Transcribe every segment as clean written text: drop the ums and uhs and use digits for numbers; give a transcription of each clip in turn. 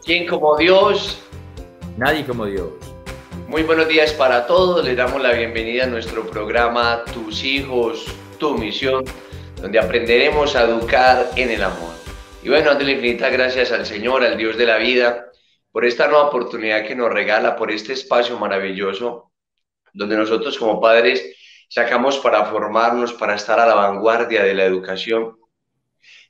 ¿Quién como Dios? Nadie como Dios. Muy buenos días para todos. Les damos la bienvenida a nuestro programa Tus hijos, tu misión, donde aprenderemos a educar en el amor. Y bueno, dándole infinitas gracias al Señor, al Dios de la vida, por esta nueva oportunidad que nos regala, por este espacio maravilloso, donde nosotros como padres sacamos para formarnos, para estar a la vanguardia de la educación.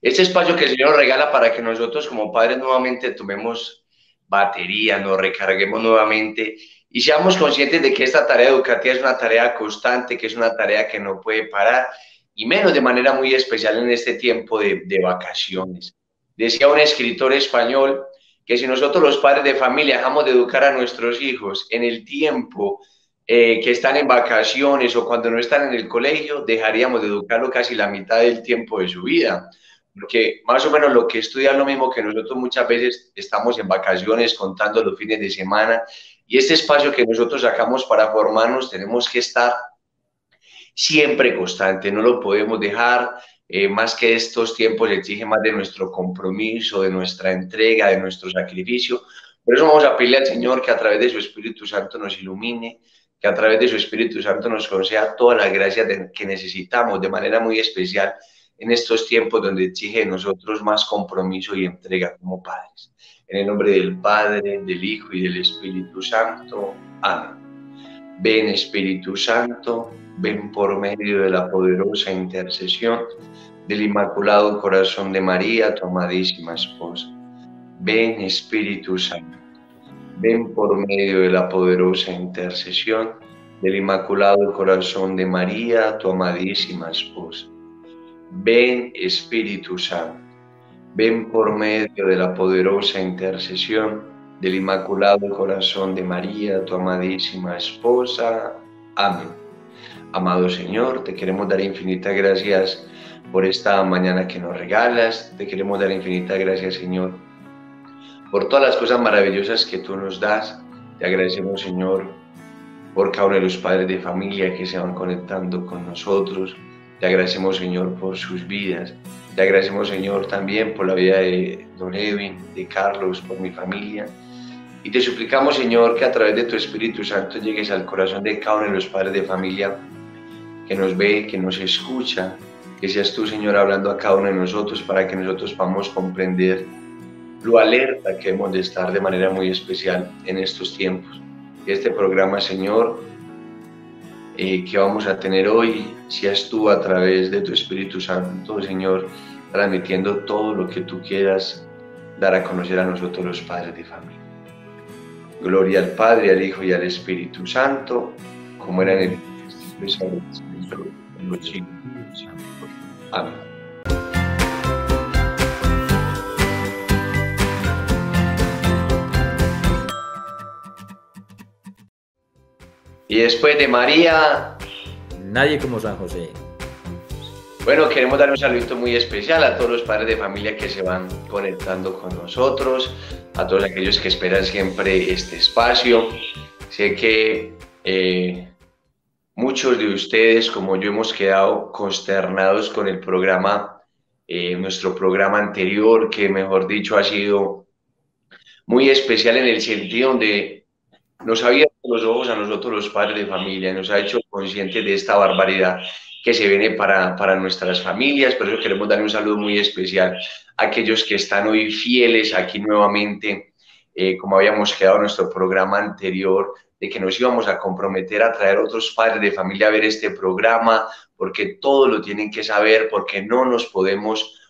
Este espacio que el Señor nos regala para que nosotros como padres nuevamente tomemos batería, nos recarguemos nuevamente y seamos conscientes de que esta tarea educativa es una tarea constante, que es una tarea que no puede parar, y menos de manera muy especial en este tiempo de vacaciones. Decía un escritor español que si nosotros los padres de familia dejamos de educar a nuestros hijos en el tiempo que están en vacaciones o cuando no están en el colegio, dejaríamos de educarlo casi la mitad del tiempo de su vida. Porque más o menos lo que estudia es lo mismo que nosotros muchas veces estamos en vacaciones contando los fines de semana, y este espacio que nosotros sacamos para formarnos tenemos que estar siempre constante, no lo podemos dejar, más que estos tiempos exige más de nuestro compromiso, de nuestra entrega, de nuestro sacrificio. Por eso vamos a pedirle al Señor que a través de su Espíritu Santo nos ilumine, que a través de su Espíritu Santo nos conceda todas las gracias que necesitamos de manera muy especial en estos tiempos donde exige de nosotros más compromiso y entrega como padres. En el nombre del Padre, del Hijo y del Espíritu Santo. Amén. Ven, Espíritu Santo, ven por medio de la poderosa intercesión del Inmaculado Corazón de María, tu amadísima esposa. Ven, Espíritu Santo, ven por medio de la poderosa intercesión del Inmaculado Corazón de María, tu amadísima esposa. Ven, Espíritu Santo, ven por medio de la poderosa intercesión del Inmaculado Corazón de María, tu amadísima esposa. Amén. Amado Señor, te queremos dar infinitas gracias por esta mañana que nos regalas. Te queremos dar infinitas gracias, Señor, por todas las cosas maravillosas que tú nos das. Te agradecemos, Señor, por cada uno de los padres de familia que se van conectando con nosotros. Te agradecemos, Señor, por sus vidas. Te agradecemos, Señor, también por la vida de don Edwin, de Carlos, por mi familia. Y te suplicamos, Señor, que a través de tu Espíritu Santo llegues al corazón de cada uno de los padres de familia que nos ve, que nos escucha. Que seas tú, Señor, hablando a cada uno de nosotros para que nosotros podamos comprender lo alerta que hemos de estar de manera muy especial en estos tiempos. Este programa, Señor, que vamos a tener hoy, seas tú a través de tu Espíritu Santo, Señor, transmitiendo todo lo que tú quieras dar a conocer a nosotros los padres de familia. Gloria al Padre, al Hijo y al Espíritu Santo, como era en el principio, en los siglos. Amén. Y después de María, nadie como San José. Bueno, queremos dar un saludito muy especial a todos los padres de familia que se van conectando con nosotros, a todos aquellos que esperan siempre este espacio. Sé que muchos de ustedes, como yo, hemos quedado consternados con el programa, nuestro programa anterior, que mejor dicho ha sido muy especial en el sentido donde nos ha abierto los ojos a nosotros los padres de familia, nos ha hecho conscientes de esta barbaridad que se viene para nuestras familias. Por eso queremos dar un saludo muy especial a aquellos que están hoy fieles aquí nuevamente, como habíamos quedado en nuestro programa anterior, de que nos íbamos a comprometer a traer otros padres de familia a ver este programa, porque todos lo tienen que saber, porque no nos podemos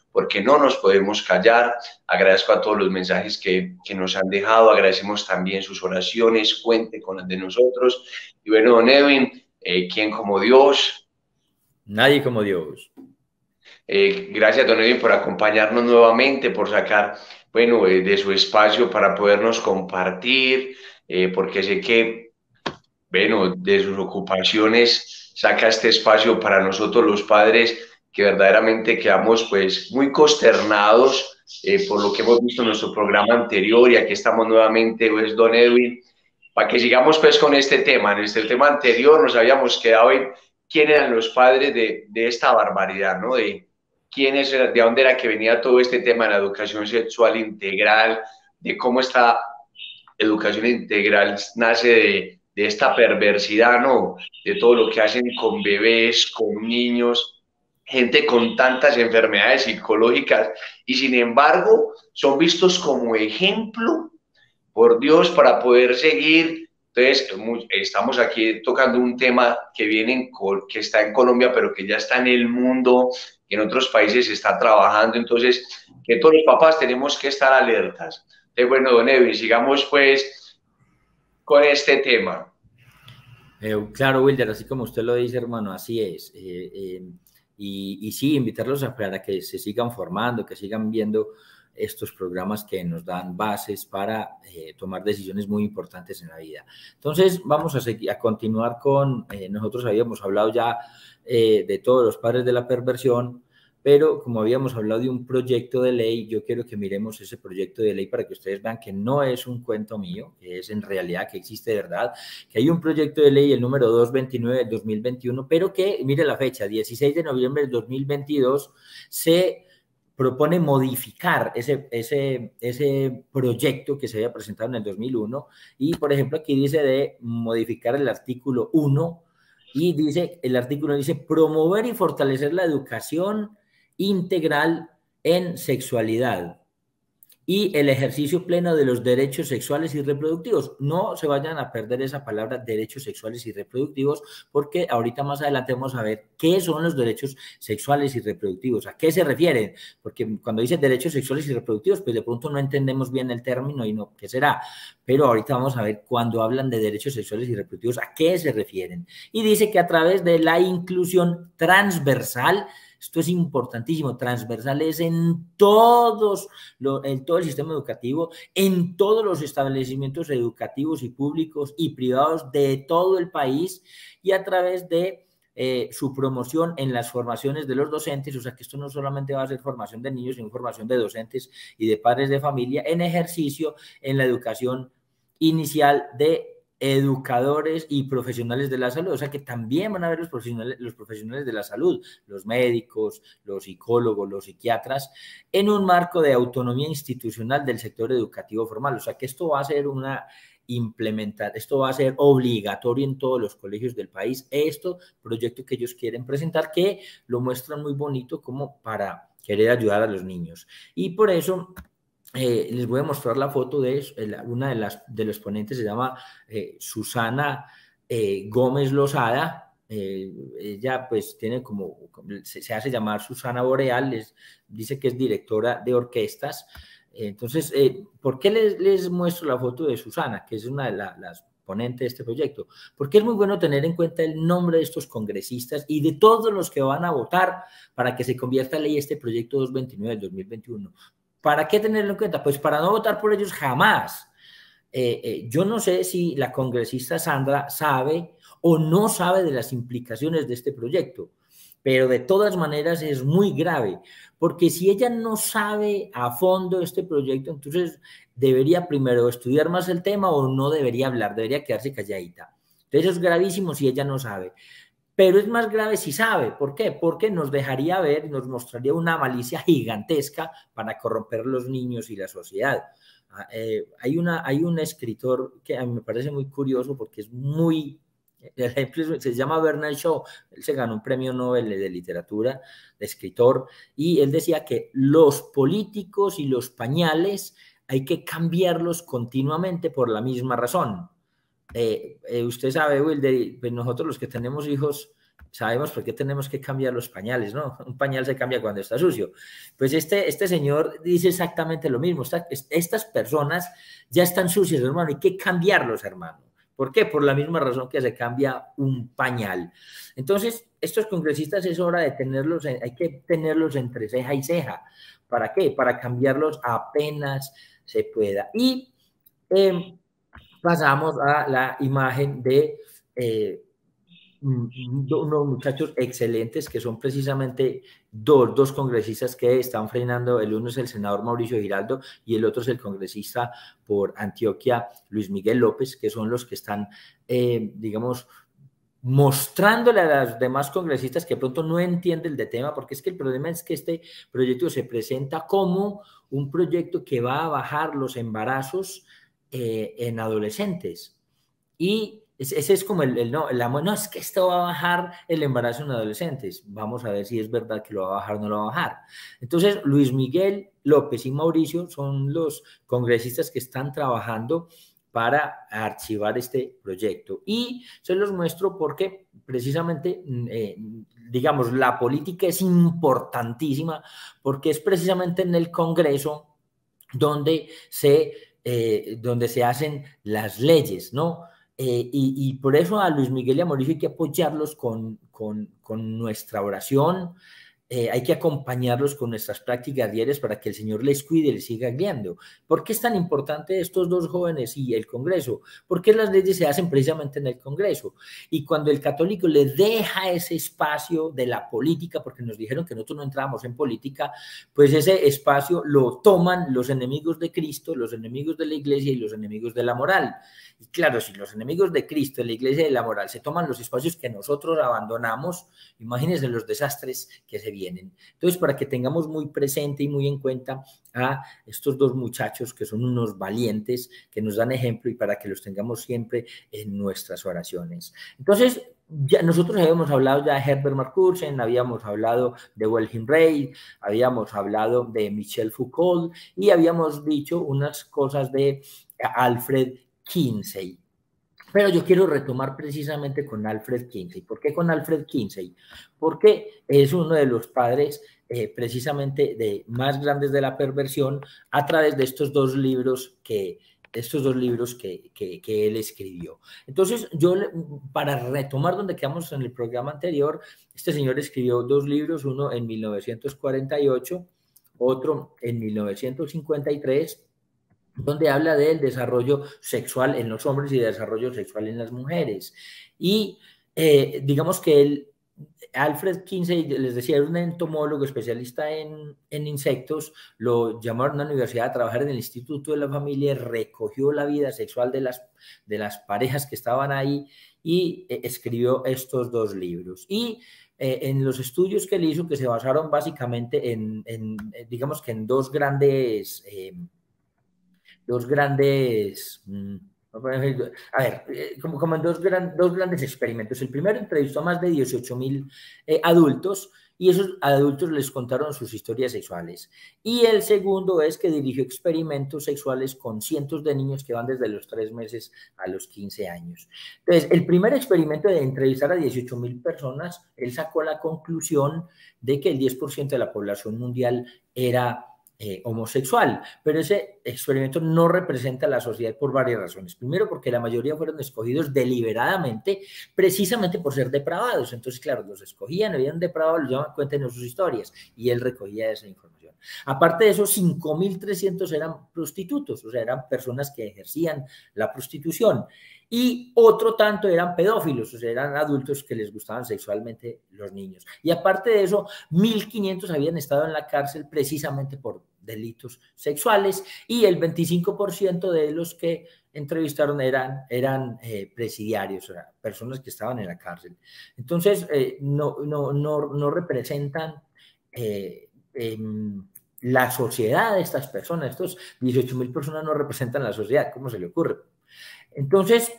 callar. Agradezco a todos los mensajes que nos han dejado, agradecemos también sus oraciones, cuente con las de nosotros. Y bueno, don Edwin, ¿quién como Dios? Nadie como Dios. Gracias, don Edwin, por acompañarnos nuevamente, por sacar, bueno, de su espacio para podernos compartir, porque sé que, bueno, de sus ocupaciones saca este espacio para nosotros los padres, que verdaderamente quedamos pues muy consternados por lo que hemos visto en nuestro programa anterior, y aquí estamos nuevamente, pues, don Edwin, para que sigamos pues con este tema. En este tema anterior nos habíamos quedado en quién eran los padres de esta barbaridad, ¿no? De quiénes eran, de dónde era que venía todo este tema de la educación sexual integral, de cómo esta educación integral nace de esta perversidad, ¿no? De todo lo que hacen con bebés, con niños, gente con tantas enfermedades psicológicas, y sin embargo son vistos como ejemplo por Dios para poder seguir. Entonces, estamos aquí tocando un tema que que está en Colombia, pero que ya está en el mundo, que en otros países se está trabajando. Entonces, que todos los papás tenemos que estar alertas. Entonces, bueno, don Edwin, sigamos pues con este tema. Claro, Wilder, así como usted lo dice, hermano, así es. Y sí, invitarlos para que se sigan formando, que sigan viendo estos programas que nos dan bases para tomar decisiones muy importantes en la vida. Entonces, vamos a continuar con, nosotros habíamos hablado ya de todos los padres de la perversión, pero como habíamos hablado de un proyecto de ley, yo quiero que miremos ese proyecto de ley para que ustedes vean que no es un cuento mío, que es en realidad, que existe de verdad, que hay un proyecto de ley, el número 229 del 2021, pero que, mire la fecha, 16 de noviembre del 2022, se propone modificar ese proyecto que se había presentado en el 2001, y por ejemplo aquí dice de modificar el artículo 1, y dice, el artículo dice promover y fortalecer la educación integral en sexualidad y el ejercicio pleno de los derechos sexuales y reproductivos. No se vayan a perder esa palabra derechos sexuales y reproductivos, porque ahorita más adelante vamos a ver qué son los derechos sexuales y reproductivos, a qué se refieren, porque cuando dice derechos sexuales y reproductivos, pues de pronto no entendemos bien el término y no, ¿qué será? Pero ahorita vamos a ver cuando hablan de derechos sexuales y reproductivos, a qué se refieren. Y dice que a través de la inclusión transversal, esto es importantísimo, transversales en todo el sistema educativo, en todos los establecimientos educativos y públicos y privados de todo el país, y a través de su promoción en las formaciones de los docentes. O sea que esto no solamente va a ser formación de niños, sino formación de docentes y de padres de familia en ejercicio en la educación inicial de educadores y profesionales de la salud. O sea que también van a ver los profesionales de la salud, los médicos, los psicólogos, los psiquiatras, en un marco de autonomía institucional del sector educativo formal. O sea que esto va a ser esto va a ser obligatorio en todos los colegios del país. Proyecto que ellos quieren presentar, que lo muestran muy bonito como para querer ayudar a los niños. Y por eso les voy a mostrar la foto de una de los ponentes, se llama Susana Gómez Lozada. Ella pues tiene se hace llamar Susana Boreal, dice que es directora de orquestas. Entonces, ¿por qué les muestro la foto de Susana, que es una de las ponentes de este proyecto? Porque es muy bueno tener en cuenta el nombre de estos congresistas y de todos los que van a votar para que se convierta en ley este proyecto 229 del 2021. ¿Para qué tenerlo en cuenta? Pues para no votar por ellos jamás. Yo no sé si la congresista Sandra sabe o no sabe de las implicaciones de este proyecto, pero de todas maneras es muy grave, porque si ella no sabe a fondo este proyecto, entonces debería primero estudiar más el tema o no debería hablar, debería quedarse calladita. Entonces es gravísimo si ella no sabe. Pero es más grave si sabe. ¿Por qué? Porque nos dejaría ver, nos mostraría una malicia gigantesca para corromper a los niños y la sociedad. Hay un escritor que a mí me parece muy curioso porque es muy... El ejemplo se llama Bernard Shaw. Él se ganó un premio Nobel de literatura, de escritor, y él decía que los políticos y los pañales hay que cambiarlos continuamente por la misma razón. Usted sabe, Wilder, pues nosotros los que tenemos hijos sabemos por qué tenemos que cambiar los pañales, ¿no? Un pañal se cambia cuando está sucio. Pues este señor dice exactamente lo mismo. Estas personas ya están sucias, hermano, hay que cambiarlos, hermano. ¿Por qué? Por la misma razón que se cambia un pañal. Entonces, estos congresistas es hora de tenerlos, hay que tenerlos entre ceja y ceja. ¿Para qué? Para cambiarlos apenas se pueda. Y pasamos a la imagen de unos muchachos excelentes que son precisamente dos congresistas que están frenando. El uno es el senador Mauricio Giraldo y el otro es el congresista por Antioquia, Luis Miguel López, que son los que están, digamos, mostrándole a los demás congresistas que pronto no entienden el tema, porque es que el problema es que este proyecto se presenta como un proyecto que va a bajar los embarazos en adolescentes. Y ese es como no, es que esto va a bajar el embarazo en adolescentes. Vamos a ver si es verdad que lo va a bajar o no lo va a bajar. Entonces, Luis Miguel López y Mauricio son los congresistas que están trabajando para archivar este proyecto. Y se los muestro porque precisamente, digamos, la política es importantísima porque es precisamente en el Congreso donde se hacen las leyes, ¿no? Y por eso a Luis Miguel y a Mauricio hay que apoyarlos con nuestra oración, hay que acompañarlos con nuestras prácticas diarias para que el Señor les cuide y les siga guiando. ¿Por qué es tan importante estos dos jóvenes y el Congreso? Porque las leyes se hacen precisamente en el Congreso. Y cuando el católico le deja ese espacio de la política, porque nos dijeron que nosotros no entrábamos en política, pues ese espacio lo toman los enemigos de Cristo, los enemigos de la iglesia y los enemigos de la moral. Y claro, si los enemigos de Cristo, de la iglesia y de la moral se toman los espacios que nosotros abandonamos, imagínense los desastres que se vienen. Entonces, para que tengamos muy presente y muy en cuenta a estos dos muchachos que son unos valientes, que nos dan ejemplo y para que los tengamos siempre en nuestras oraciones. Entonces, ya nosotros habíamos hablado ya de Herbert Marcuse, habíamos hablado de Wilhelm Reich, habíamos hablado de Michel Foucault y habíamos dicho unas cosas de Alfred Kinsey. Pero yo quiero retomar precisamente con Alfred Kinsey. ¿Por qué con Alfred Kinsey? Porque es uno de los padres precisamente más grandes de la perversión a través de estos dos libros que él escribió. Entonces, para retomar donde quedamos en el programa anterior, este señor escribió dos libros, uno en 1948, otro en 1953, donde habla del desarrollo sexual en los hombres y del desarrollo sexual en las mujeres. Y digamos que Alfred Kinsey, les decía, era un entomólogo especialista en insectos, lo llamaron a la universidad a trabajar en el Instituto de la Familia, recogió la vida sexual de las parejas que estaban ahí y escribió estos dos libros. Y en los estudios que él hizo, que se basaron básicamente digamos que en dos grandes, a ver, como en dos grandes experimentos. El primero entrevistó a más de 18.000 adultos y esos adultos les contaron sus historias sexuales. Y el segundo es que dirigió experimentos sexuales con cientos de niños que van desde los 3 meses a los 15 años. Entonces, el primer experimento de entrevistar a 18.000 personas, él sacó la conclusión de que el 10% de la población mundial era homosexual, pero ese experimento no representa a la sociedad por varias razones. Primero, porque la mayoría fueron escogidos deliberadamente, precisamente por ser depravados. Entonces, claro, los escogían, habían depravado, los llamaban, cuéntenos sus historias, y él recogía esa información. Aparte de eso, 5.300 eran prostitutos, o sea, eran personas que ejercían la prostitución. Y otro tanto eran pedófilos, o sea, eran adultos que les gustaban sexualmente los niños. Y aparte de eso, 1.500 habían estado en la cárcel precisamente por delitos sexuales y el 25% de los que entrevistaron eran presidiarios, o sea, personas que estaban en la cárcel. Entonces, no representan la sociedad de estas personas. Estos 18.000 personas no representan la sociedad. ¿Cómo se le ocurre? Entonces,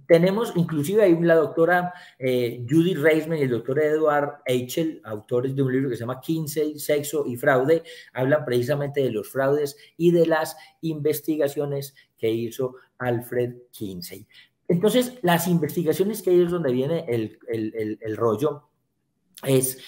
tenemos inclusive ahí la doctora Judy Reisman y el doctor Edward Eichel, autores de un libro que se llama Kinsey, Sexo y Fraude, hablan precisamente de los fraudes y de las investigaciones que hizo Alfred Kinsey. Entonces, las investigaciones que hay es donde viene el rollo, es,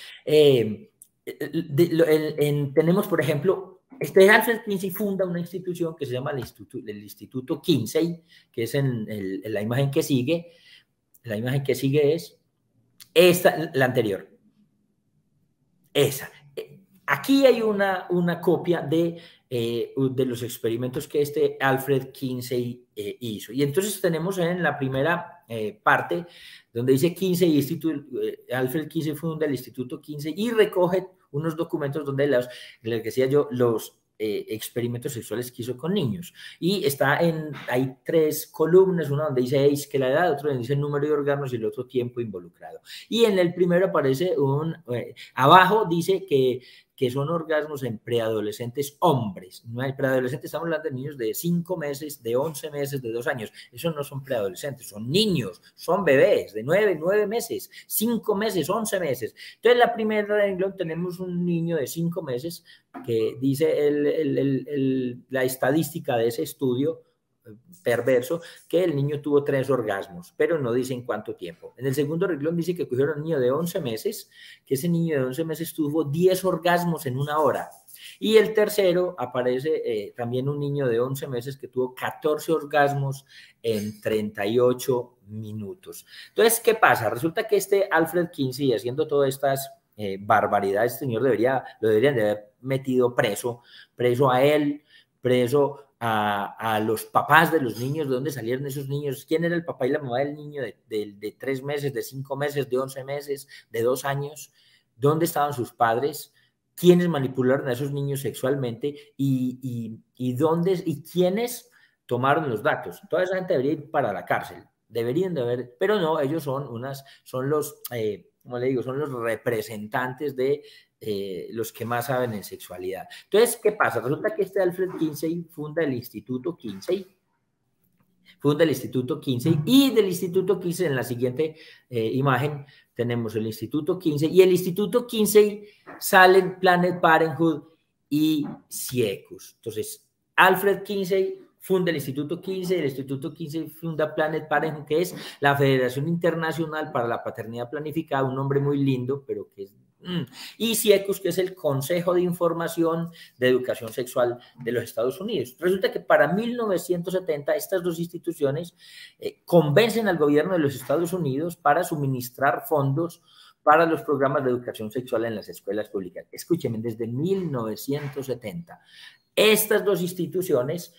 tenemos, por ejemplo, Este Alfred Kinsey funda una institución que se llama el Instituto Kinsey, que es en la imagen que sigue. La imagen que sigue es esta, la anterior. Esa. Aquí hay una copia de los experimentos que este Alfred Kinsey hizo. Y entonces tenemos en la primera parte, donde dice Kinsey, Alfred Kinsey funda el Instituto Kinsey y recoge unos documentos donde les decía yo, los experimentos sexuales que hizo con niños. Y hay 3 columnas, una donde dice age, que la edad, otro donde dice el número de orgasmos y el otro tiempo involucrado. Y en el primero aparece abajo dice que son orgasmos en preadolescentes hombres. No hay preadolescentes, estamos hablando de niños de 5 meses, de 11 meses, de 2 años. Esos no son preadolescentes, son niños, son bebés de 9 meses, 5 meses, 11 meses. Entonces, en la primera renglón tenemos un niño de 5 meses que dice la estadística de ese estudio perverso, que el niño tuvo 3 orgasmos, pero no dice en cuánto tiempo. En el segundo renglón dice que cogieron a un niño de 11 meses, que ese niño de 11 meses tuvo 10 orgasmos en 1 hora. Y el tercero aparece también un niño de 11 meses que tuvo 14 orgasmos en 38 minutos. Entonces, ¿qué pasa? Resulta que este Alfred Kinsey, haciendo todas estas barbaridades, este señor lo deberían de haber metido preso a él, preso a los papás de los niños, de dónde salieron esos niños, quién era el papá y la mamá del niño de 3 meses, de 5 meses, de 11 meses, de 2 años, dónde estaban sus padres, quiénes manipularon a esos niños sexualmente y quiénes tomaron los datos. Toda esa gente debería ir para la cárcel, deberían de haber, pero no, ellos son los, como le digo, son los representantes de los que más saben en sexualidad. Entonces, ¿qué pasa? Resulta que este Alfred Kinsey funda el Instituto Kinsey, y del Instituto Kinsey, en la siguiente imagen, tenemos el Instituto Kinsey, y el Instituto Kinsey salen Planned Parenthood y CIECUS. Entonces, Alfred Kinsey funda el Instituto Kinsey funda Planned Parenthood, que es la Federación Internacional para la Paternidad Planificada, un nombre muy lindo, pero que es y CIECUS, que es el Consejo de Información de Educación Sexual de los Estados Unidos. Resulta que para 1970 estas 2 instituciones convencen al gobierno de los Estados Unidos para suministrar fondos para los programas de educación sexual en las escuelas públicas. Escúchenme, desde 1970 estas 2 instituciones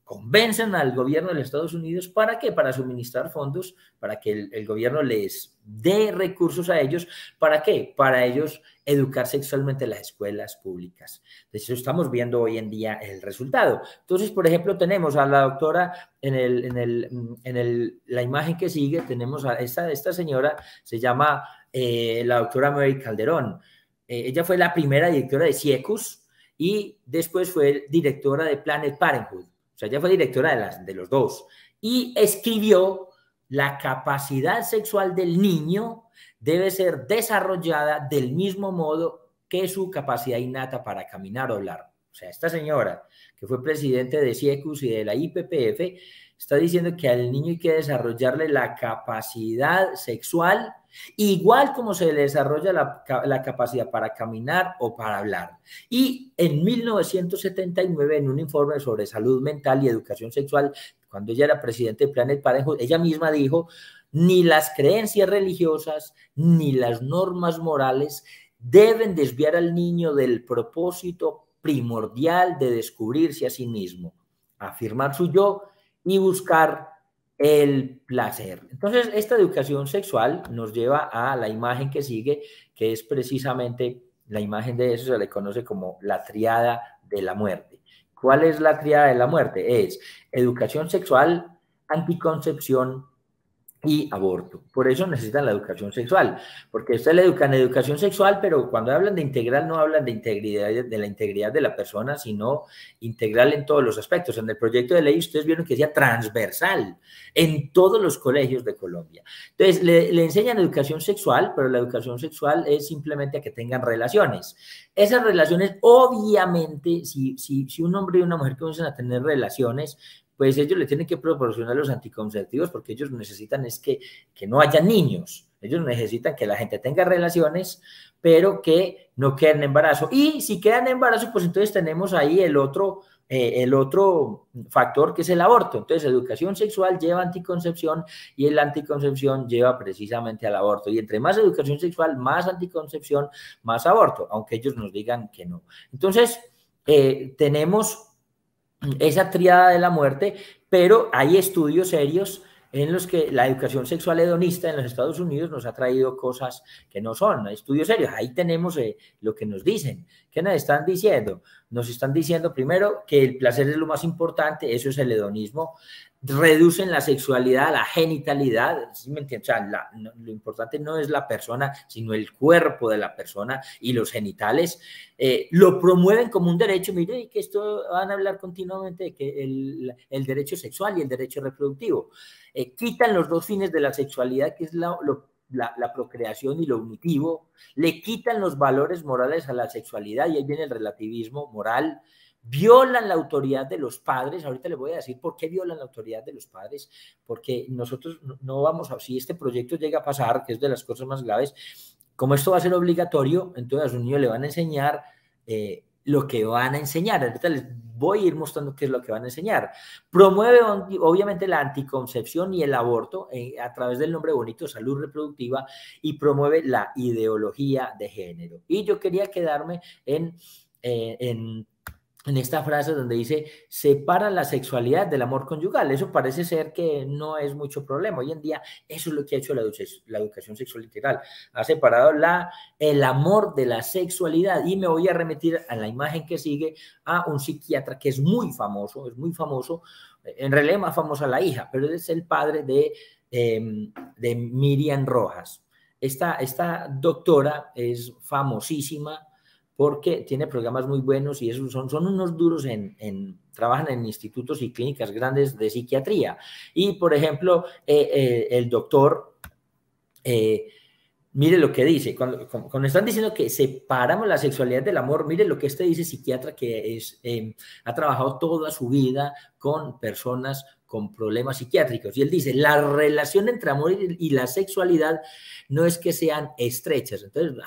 convencen al gobierno de los Estados Unidos, ¿para qué? Para suministrar fondos, para que el gobierno les dé recursos a ellos, ¿para qué? Para ellos educar sexualmente en las escuelas públicas. De eso estamos viendo hoy en día el resultado. Entonces, por ejemplo, tenemos a la doctora, la imagen que sigue, tenemos a esta señora, se llama la doctora Mary Calderón. Ella fue la primera directora de CIECUS y después fue directora de Planned Parenthood. O sea, ella fue directora de los 2 y escribió: la capacidad sexual del niño debe ser desarrollada del mismo modo que su capacidad innata para caminar o hablar. O sea, esta señora, que fue presidente de CIECUS y de la IPPF, está diciendo que al niño hay que desarrollarle la capacidad sexual igual como se le desarrolla la capacidad para caminar o para hablar. Y en 1979, en un informe sobre salud mental y educación sexual, cuando ella era presidente de Planned Parenthood, ella misma dijo: ni las creencias religiosas ni las normas morales deben desviar al niño del propósito primordial de descubrirse a sí mismo, afirmar su yo y buscar el placer. Entonces, esta educación sexual nos lleva a la imagen que sigue, que es precisamente la imagen de eso, se le conoce como la triada de la muerte. ¿Cuál es la triada de la muerte? Es educación sexual, anticoncepción y aborto. Por eso necesitan la educación sexual, porque ustedes le educan en educación sexual, pero cuando hablan de integral no hablan de integridad, de la integridad de la persona, sino integral en todos los aspectos. En el proyecto de ley ustedes vieron que decía transversal en todos los colegios de Colombia. Entonces le enseñan educación sexual, pero la educación sexual es simplemente a que tengan relaciones. Esas relaciones, obviamente, si un hombre y una mujer comienzan a tener relaciones, pues ellos le tienen que proporcionar los anticonceptivos, porque ellos necesitan es que no haya niños. Ellos necesitan que la gente tenga relaciones, pero que no queden en embarazo. Y si quedan en embarazo, pues entonces tenemos ahí el otro factor, que es el aborto. Entonces, educación sexual lleva anticoncepción y la anticoncepción lleva precisamente al aborto. Y entre más educación sexual, más anticoncepción, más aborto, aunque ellos nos digan que no. Entonces, tenemos esa tríada de la muerte, pero hay estudios serios en los que la educación sexual hedonista en los Estados Unidos nos ha traído cosas que no son estudios serios. Ahí tenemos lo que nos dicen. ¿Qué nos están diciendo? Nos están diciendo primero que el placer es lo más importante, eso es el hedonismo. Reducen la sexualidad, la genitalidad, ¿sí me entiendes? O sea, lo importante no es la persona, sino el cuerpo de la persona y los genitales. Lo promueven como un derecho. Mire, que esto van a hablar continuamente de que el derecho sexual y el derecho reproductivo. Quitan los dos fines de la sexualidad, que es la procreación y lo unitivo, le quitan los valores morales a la sexualidad, y ahí viene el relativismo moral. Violan la autoridad de los padres. Ahorita les voy a decir por qué violan la autoridad de los padres, porque nosotros no vamos a, si este proyecto llega a pasar, que es de las cosas más graves, como esto va a ser obligatorio, entonces a sus niños le van a enseñar lo que van a enseñar. Ahorita les voy a ir mostrando qué es lo que van a enseñar. Promueve obviamente la anticoncepción y el aborto a través del nombre bonito, salud reproductiva, y promueve la ideología de género. Y yo quería quedarme en esta frase donde dice, separa la sexualidad del amor conyugal. Eso parece ser que no es mucho problema. Hoy en día eso es lo que ha hecho la educación sexual integral. Ha separado el amor de la sexualidad. Y me voy a remitir a la imagen que sigue a un psiquiatra que es muy famoso, en realidad más famosa la hija, pero es el padre de Miriam Rojas. Esta doctora es famosísima porque tiene programas muy buenos y esos son unos duros trabajan en institutos y clínicas grandes de psiquiatría. Y, por ejemplo, el doctor, mire lo que dice, cuando están diciendo que separamos la sexualidad del amor, mire lo que dice psiquiatra que ha trabajado toda su vida con personas con problemas psiquiátricos. Y él dice, la relación entre amor y la sexualidad no es que sean estrechas. Entonces,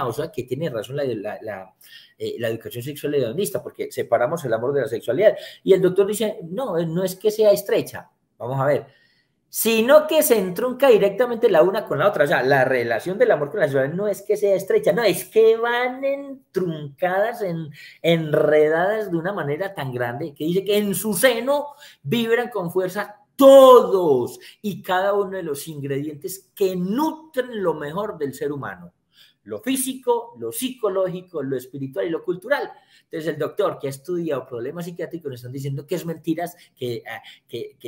o sea que tiene razón la educación sexual hedonista, porque separamos el amor de la sexualidad. Y el doctor dice, no es que sea estrecha. Vamos a ver. Sino que se entrunca directamente la una con la otra. O sea, la relación del amor con la sexualidad no es que sea estrecha, no, es que van entruncadas, enredadas de una manera tan grande que dice que en su seno vibran con fuerza todos y cada uno de los ingredientes que nutren lo mejor del ser humano. Lo físico, lo psicológico, lo espiritual y lo cultural. Entonces el doctor que ha estudiado problemas psiquiátricos nos están diciendo que es mentiras, que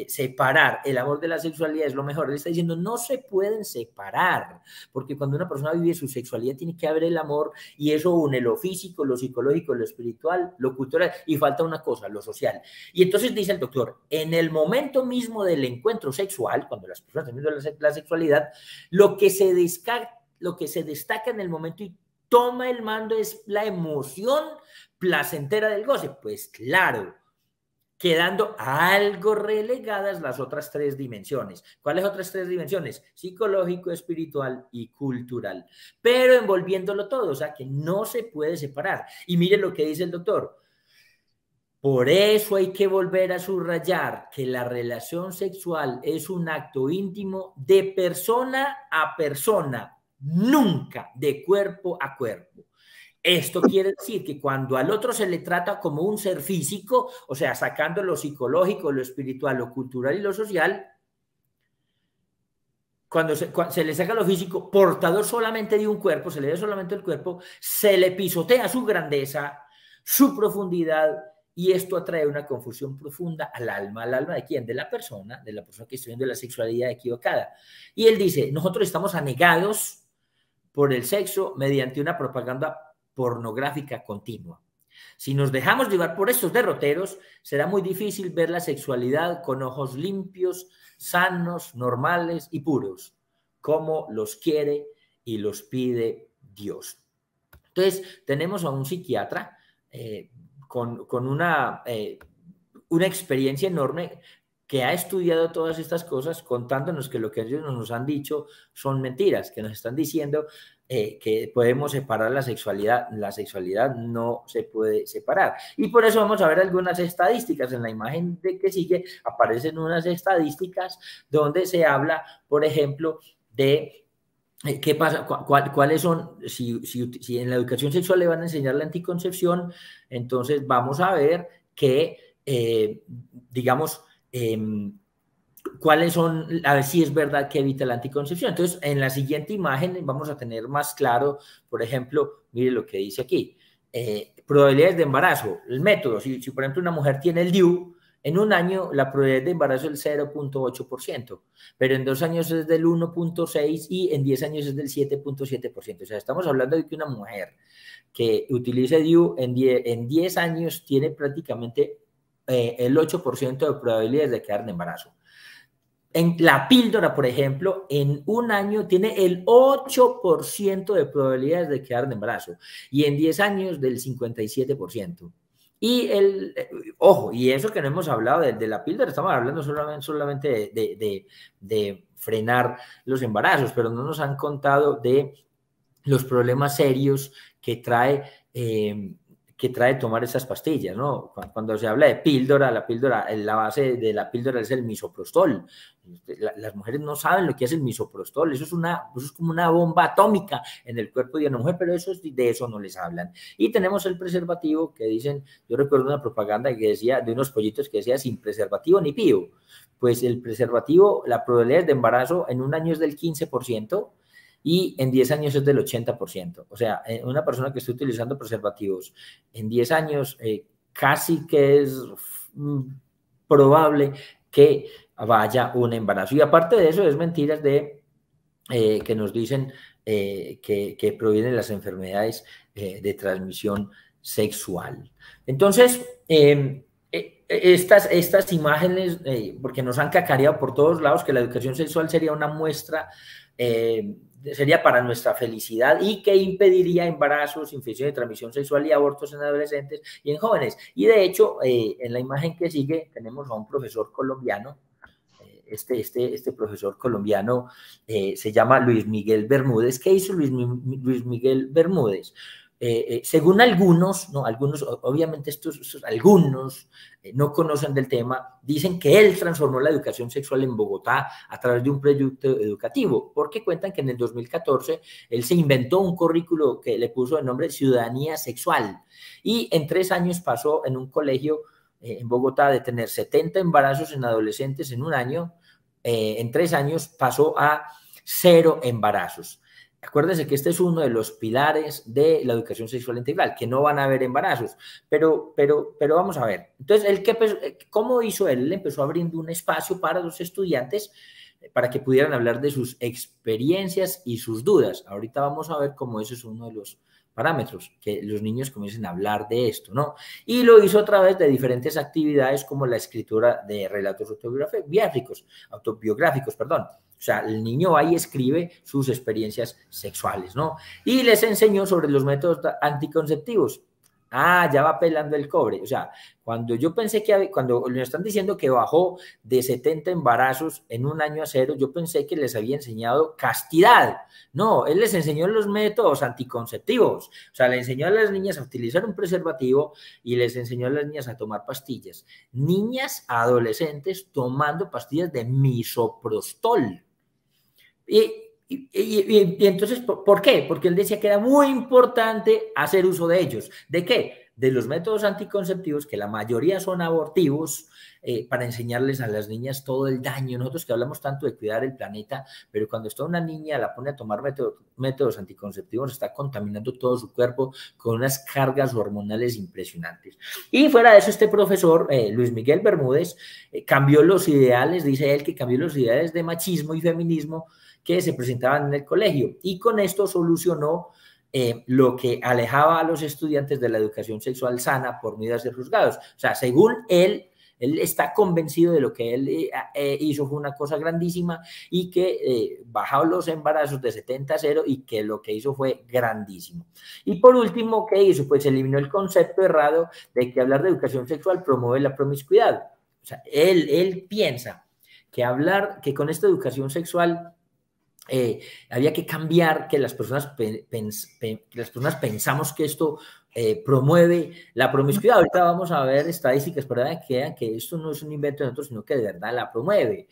separar el amor de la sexualidad es lo mejor. Él está diciendo no se pueden separar, porque cuando una persona vive su sexualidad tiene que haber el amor y eso une lo físico, lo psicológico, lo espiritual, lo cultural y falta una cosa, lo social. Y entonces dice el doctor, en el momento mismo del encuentro sexual, cuando las personas están viendo la sexualidad, lo que se destaca en el momento y toma el mando es la emoción placentera del goce. Pues claro, quedando algo relegadas las otras tres dimensiones. ¿Cuáles otras tres dimensiones? Psicológico, espiritual y cultural. Pero envolviéndolo todo, o sea que no se puede separar. Y mire lo que dice el doctor. Por eso hay que volver a subrayar que la relación sexual es un acto íntimo de persona a persona, nunca de cuerpo a cuerpo. Esto quiere decir que cuando al otro se le trata como un ser físico, o sea, sacando lo psicológico, lo espiritual, lo cultural y lo social, cuando se le saca lo físico, portador solamente de un cuerpo, se le da solamente el cuerpo, se le pisotea su grandeza, su profundidad, y esto atrae una confusión profunda al alma. ¿Al alma de quién? De la persona que está viendo la sexualidad equivocada. Y él dice, nosotros estamos anegados por el sexo mediante una propaganda pornográfica continua. Si nos dejamos llevar por estos derroteros, será muy difícil ver la sexualidad con ojos limpios, sanos, normales y puros, como los quiere y los pide Dios. Entonces, tenemos a un psiquiatra con una experiencia enorme que ha estudiado todas estas cosas, contándonos que lo que ellos nos han dicho son mentiras, que nos están diciendo que podemos separar la sexualidad no se puede separar. Y por eso vamos a ver algunas estadísticas. En la imagen que sigue aparecen unas estadísticas donde se habla, por ejemplo, de qué pasa, cuáles son, si en la educación sexual le van a enseñar la anticoncepción, entonces vamos a ver que, digamos, cuáles son, a ver si es verdad que evita la anticoncepción. Entonces, en la siguiente imagen vamos a tener más claro, por ejemplo, mire lo que dice aquí, probabilidades de embarazo, el método, si por ejemplo una mujer tiene el DIU, en un año la probabilidad de embarazo es del 0.8%, pero en 2 años es del 1.6% y en 10 años es del 7.7%. O sea, estamos hablando de que una mujer que utilice DIU en 10 años tiene prácticamente el 8% de probabilidades de quedar en embarazo. En la píldora, por ejemplo, en un año tiene el 8% de probabilidades de quedar en embarazo y en 10 años del 57%. Y ojo, y eso que no hemos hablado de la píldora, estamos hablando solamente de frenar los embarazos, pero no nos han contado de los problemas serios que trae tomar esas pastillas, ¿no? Cuando se habla de píldora, la base de la píldora es el misoprostol. Las mujeres no saben lo que es el misoprostol, eso es como una bomba atómica en el cuerpo de una mujer, pero de eso no les hablan. Y tenemos el preservativo que dicen, yo recuerdo una propaganda que decía, de unos pollitos que decía, sin preservativo ni pío. Pues el preservativo, la probabilidad de embarazo en un año es del 15%, y en 10 años es del 80%. O sea, una persona que esté utilizando preservativos en 10 años casi que es probable que vaya un embarazo. Y aparte de eso, es mentiras que nos dicen que provienen las enfermedades de transmisión sexual. Entonces, estas imágenes, porque nos han cacareado por todos lados que la educación sexual sería una muestra, sería para nuestra felicidad y que impediría embarazos, infecciones de transmisión sexual y abortos en adolescentes y en jóvenes. Y de hecho, en la imagen que sigue tenemos a un profesor colombiano. Este profesor colombiano se llama Luis Miguel Bermúdez. ¿Qué hizo Luis Miguel Bermúdez? Según algunos, no, algunos, obviamente algunos no conocen del tema, dicen que él transformó la educación sexual en Bogotá a través de un proyecto educativo, porque cuentan que en el 2014 él se inventó un currículo que le puso de nombre Ciudadanía Sexual y en 3 años pasó en un colegio en Bogotá de tener 70 embarazos en adolescentes en un año, en 3 años pasó a 0 embarazos. Acuérdense que este es uno de los pilares de la educación sexual integral, que no van a haber embarazos, pero vamos a ver. Entonces, ¿cómo hizo él? Él empezó abriendo un espacio para los estudiantes para que pudieran hablar de sus experiencias y sus dudas. Ahorita vamos a ver cómo ese es uno de los parámetros, que los niños comiencen a hablar de esto, ¿no? Y lo hizo a través de diferentes actividades como la escritura de relatos autobiográficos, perdón. O sea, el niño va y escribe sus experiencias sexuales, ¿no? Y les enseñó sobre los métodos anticonceptivos. Ah, ya va pelando el cobre. O sea, cuando yo pensé cuando le están diciendo que bajó de 70 embarazos en un año a 0, yo pensé que les había enseñado castidad. No, él les enseñó los métodos anticonceptivos. O sea, le enseñó a las niñas a utilizar un preservativo y les enseñó a las niñas a tomar pastillas. Niñas adolescentes tomando pastillas de misoprostol. Y entonces, ¿por qué? Porque él decía que era muy importante hacer uso de ellos. ¿De qué? De los métodos anticonceptivos, que la mayoría son abortivos, para enseñarles a las niñas todo el daño. Nosotros que hablamos tanto de cuidar el planeta, pero cuando está una niña, la pone a tomar métodos anticonceptivos, está contaminando todo su cuerpo con unas cargas hormonales impresionantes. Y fuera de eso, este profesor, Luis Miguel Bermúdez, cambió los ideales, dice él que cambió los ideales de machismo y feminismo que se presentaban en el colegio y con esto solucionó lo que alejaba a los estudiantes de la educación sexual sana por miedo a ser juzgados. O sea, según él está convencido de lo que él hizo fue una cosa grandísima y que bajó los embarazos de 70 a 0 y que lo que hizo fue grandísimo. Y por último, ¿qué hizo? Pues eliminó el concepto errado de que hablar de educación sexual promueve la promiscuidad. O sea, él piensa que con esta educación sexual había que cambiar, que las personas pensamos que esto promueve la promiscuidad. Ahorita vamos a ver estadísticas para que vean que esto no es un invento de nosotros, sino que de verdad la promueve.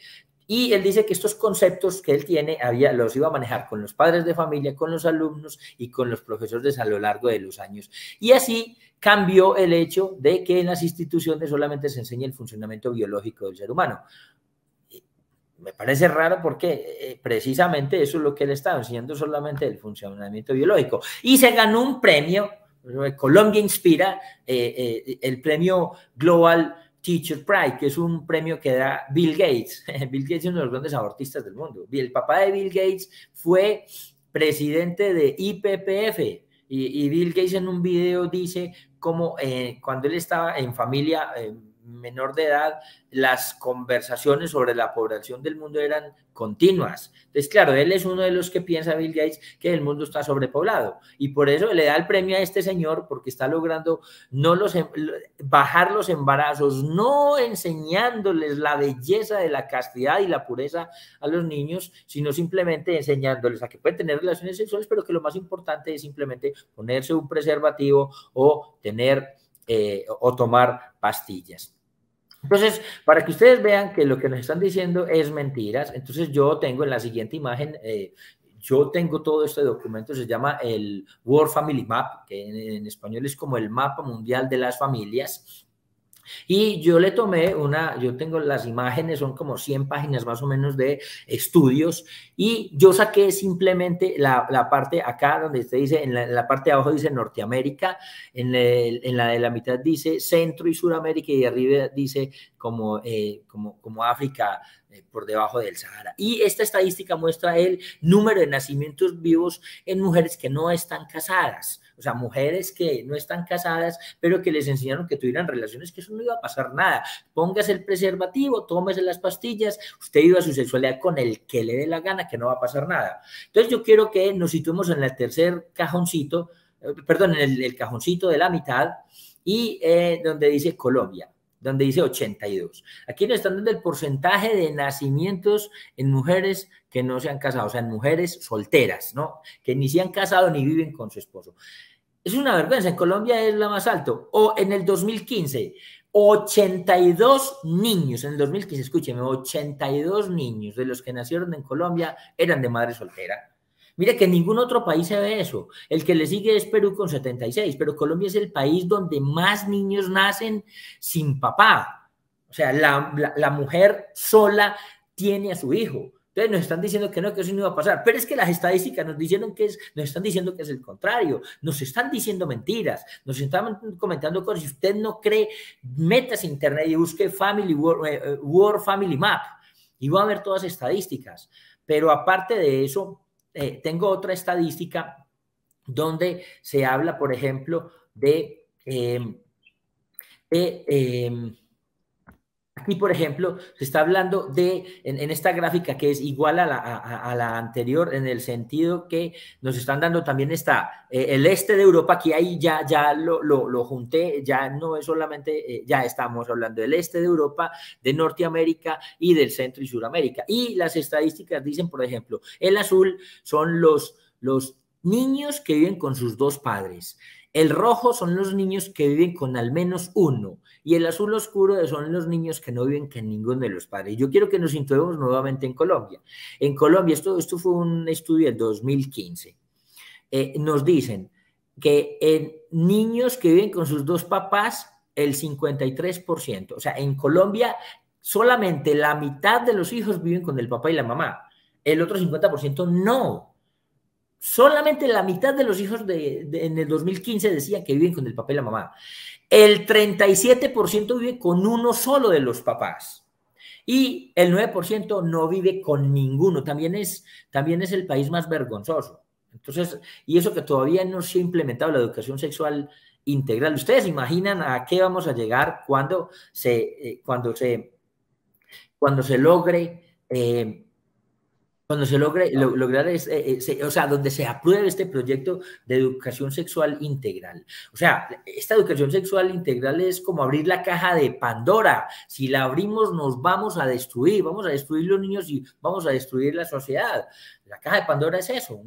Y él dice que estos conceptos que él tiene los iba a manejar con los padres de familia, con los alumnos y con los profesores a lo largo de los años. Y así cambió el hecho de que en las instituciones solamente se enseña el funcionamiento biológico del ser humano. Me parece raro porque precisamente eso es lo que él estaba enseñando, solamente el funcionamiento biológico. Y se ganó un premio, Colombia Inspira, el premio Global Teacher Prize, que es un premio que da Bill Gates. Bill Gates es uno de los grandes abortistas del mundo. El papá de Bill Gates fue presidente de IPPF. Y Bill Gates en un video dice cómo cuando él estaba en familia menor de edad, las conversaciones sobre la población del mundo eran continuas. Entonces, claro, él es uno de los que piensa, Bill Gates, que el mundo está sobrepoblado. Y por eso le da el premio a este señor, porque está logrando bajar los embarazos, no enseñándoles la belleza de la castidad y la pureza a los niños, sino simplemente enseñándoles a que pueden tener relaciones sexuales, pero que lo más importante es simplemente ponerse un preservativo o o tomar pastillas. Entonces, para que ustedes vean que lo que nos están diciendo es mentiras, entonces yo tengo en la siguiente imagen, yo tengo todo este documento, se llama el World Family Map, que en español es como el mapa mundial de las familias. Y yo le tomé yo tengo las imágenes, son como 100 páginas más o menos de estudios, y yo saqué simplemente la parte acá donde usted dice, en la parte de abajo dice Norteamérica, en la de la mitad dice Centro y Suramérica, y de arriba dice como África, por debajo del Sahara. Y esta estadística muestra el número de nacimientos vivos en mujeres que no están casadas. O sea, mujeres que no están casadas, pero que les enseñaron que tuvieran relaciones, que eso no iba a pasar nada. Póngase el preservativo, tómese las pastillas, usted viva su sexualidad con el que le dé la gana, que no va a pasar nada. Entonces yo quiero que nos situemos en el tercer cajoncito, perdón, en el cajoncito de la mitad, y donde dice Colombia, donde dice 82. Aquí nos están dando el porcentaje de nacimientos en mujeres que no se han casado, o sea, en mujeres solteras, ¿no? Que ni se han casado ni viven con su esposo. Es una vergüenza, en Colombia es la más alto. O en el 2015, 82 niños, en el 2015, escúcheme, 82 niños de los que nacieron en Colombia eran de madre soltera. Mire que en ningún otro país se ve eso. El que le sigue es Perú con 76, pero Colombia es el país donde más niños nacen sin papá. O sea, la mujer sola tiene a su hijo. Entonces nos están diciendo que no, que eso no iba a pasar. Pero es que las estadísticas nos están diciendo que es el contrario. Nos están diciendo mentiras. Nos están comentando cosas. Si usted no cree, métase a internet y busque World Family Map y va a ver todas las estadísticas. Pero aparte de eso, tengo otra estadística donde se habla, por ejemplo, aquí, por ejemplo, se está hablando en esta gráfica que es igual a la anterior, en el sentido que nos están dando también el este de Europa, aquí ahí ya lo junté, ya no es solamente, ya estamos hablando del este de Europa, de Norteamérica y del Centro y Suramérica. Y las estadísticas dicen, por ejemplo, el azul son los niños que viven con sus dos padres. El rojo son los niños que viven con al menos uno y el azul oscuro son los niños que no viven con ninguno de los padres. Yo quiero que nos situemos nuevamente en Colombia. En Colombia, esto fue un estudio del 2015. Nos dicen que en niños que viven con sus dos papás, el 53%. O sea, en Colombia solamente la mitad de los hijos viven con el papá y la mamá. El otro 50% no. Solamente la mitad de los hijos en el 2015 decían que viven con el papá y la mamá. El 37% vive con uno solo de los papás. Y el 9% no vive con ninguno. También es el país más vergonzoso. Entonces, y eso que todavía no se ha implementado la educación sexual integral. ¿Ustedes se imaginan a qué vamos a llegar cuando se logre Cuando se logre lograr, o sea, donde se apruebe este proyecto de educación sexual integral. O sea, esta educación sexual integral es como abrir la caja de Pandora. Si la abrimos, nos vamos a destruir los niños y vamos a destruir la sociedad. La caja de Pandora es eso,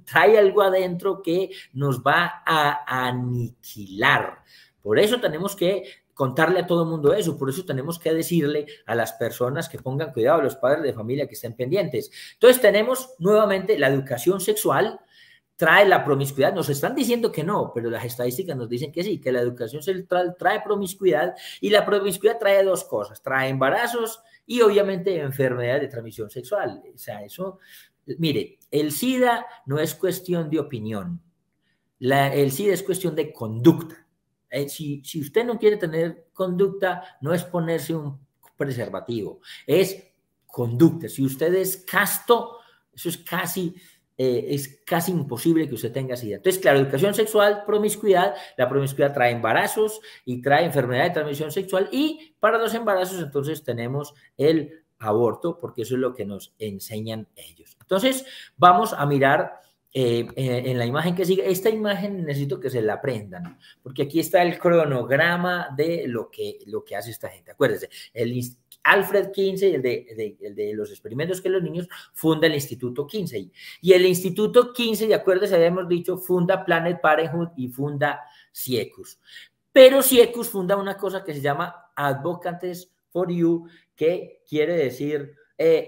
trae algo adentro que nos va a aniquilar. Por eso tenemos que contarle a todo el mundo eso, por eso tenemos que decirle a las personas que pongan cuidado, a los padres de familia que estén pendientes. Entonces tenemos nuevamente la educación sexual, trae la promiscuidad, nos están diciendo que no, pero las estadísticas nos dicen que sí, que la educación sexual trae promiscuidad y la promiscuidad trae dos cosas, trae embarazos y obviamente enfermedades de transmisión sexual. O sea, eso, mire, el SIDA no es cuestión de opinión, el SIDA es cuestión de conducta. Si usted no quiere tener conducta, no es ponerse un preservativo, es conducta. Si usted es casto, eso es casi imposible que usted tenga SIDA. Entonces, claro, educación sexual, promiscuidad, la promiscuidad trae embarazos y trae enfermedad de transmisión sexual y para los embarazos entonces tenemos el aborto, porque eso es lo que nos enseñan ellos. Entonces, vamos a mirar en la imagen que sigue. Esta imagen necesito que se la aprendan, porque aquí está el cronograma de lo que hace esta gente. Acuérdense, Alfred Kinsey, el de los experimentos que los niños, funda el Instituto Kinsey. Y el Instituto Kinsey, de acuerdo, habíamos dicho, funda Planned Parenthood y funda CIECUS. Pero CIECUS funda una cosa que se llama Advocates for You, que quiere decir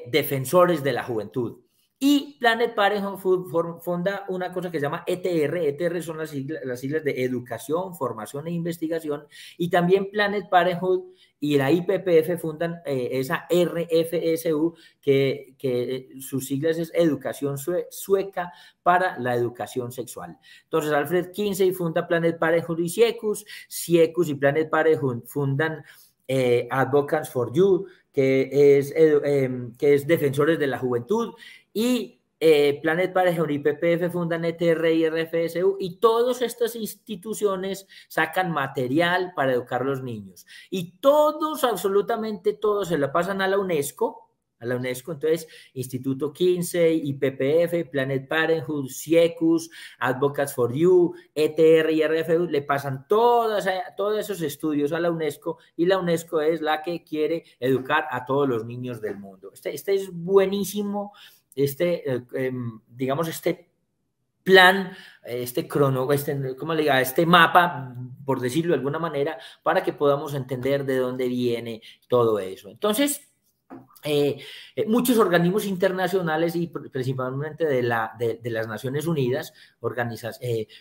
defensores de la juventud. Y Planned Parenthood funda una cosa que se llama ETR. ETR son las siglas de Educación, Formación e Investigación. Y también Planned Parenthood y la IPPF fundan esa RFSU, que sus siglas es Educación Sueca para la Educación Sexual. Entonces, Alfred Kinsey funda Planned Parenthood y CIECUS. CIECUS y Planned Parenthood fundan Advocates for You, que es defensores de la juventud, y Planned Parenthood y PPF fundan ETR y RFSU, y todas estas instituciones sacan material para educar a los niños, y todos, absolutamente todos, se la pasan a la UNESCO. Entonces, Instituto Kinsey, IPPF, Planned Parenthood, CIECUS, Advocates for You, ETR y RFU, le pasan todos esos estudios a la UNESCO, y la UNESCO es la que quiere educar a todos los niños del mundo. Este es buenísimo, digamos, este plan, este mapa, por decirlo de alguna manera, para que podamos entender de dónde viene todo eso. Entonces, muchos organismos internacionales y principalmente de las Naciones Unidas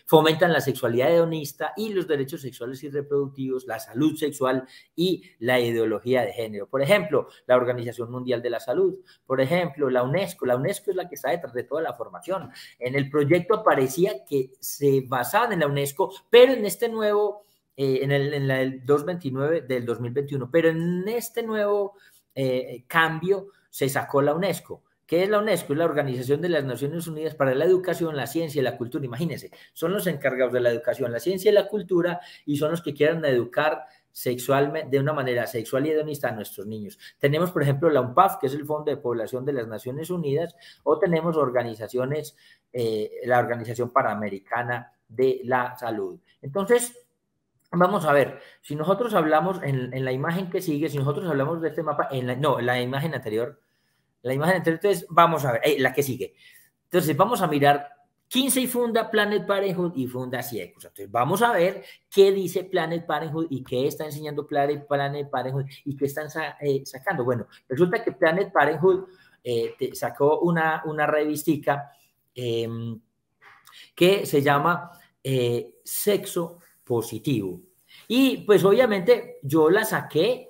fomentan la sexualidad hedonista y los derechos sexuales y reproductivos, la salud sexual y la ideología de género. Por ejemplo, la Organización Mundial de la Salud, por ejemplo, la UNESCO. La UNESCO es la que está detrás de toda la formación. En el proyecto aparecía que se basaban en la UNESCO, pero en este nuevo, en el 229 del 2021, pero en este nuevo cambio se sacó la UNESCO. ¿Qué es la UNESCO? Es la Organización de las Naciones Unidas para la Educación, la Ciencia y la Cultura. Imagínense, son los encargados de la educación, la ciencia y la cultura, y son los que quieran educar sexualmente, de una manera sexual y hedonista a nuestros niños. Tenemos, por ejemplo, la UNPAF, que es el Fondo de Población de las Naciones Unidas, o tenemos organizaciones, la Organización Panamericana de la Salud. Entonces, vamos a ver, si nosotros hablamos en la imagen que sigue, si nosotros hablamos de este mapa, la imagen anterior, entonces vamos a ver, la que sigue. Entonces vamos a mirar, Kinsey funda Planned Parenthood y funda CIECUS. Entonces vamos a ver qué dice Planned Parenthood y qué está enseñando Planned Parenthood y qué están sacando. Bueno, resulta que Planned Parenthood sacó una revistica que se llama Sexo Positivo. Y pues obviamente yo las saqué,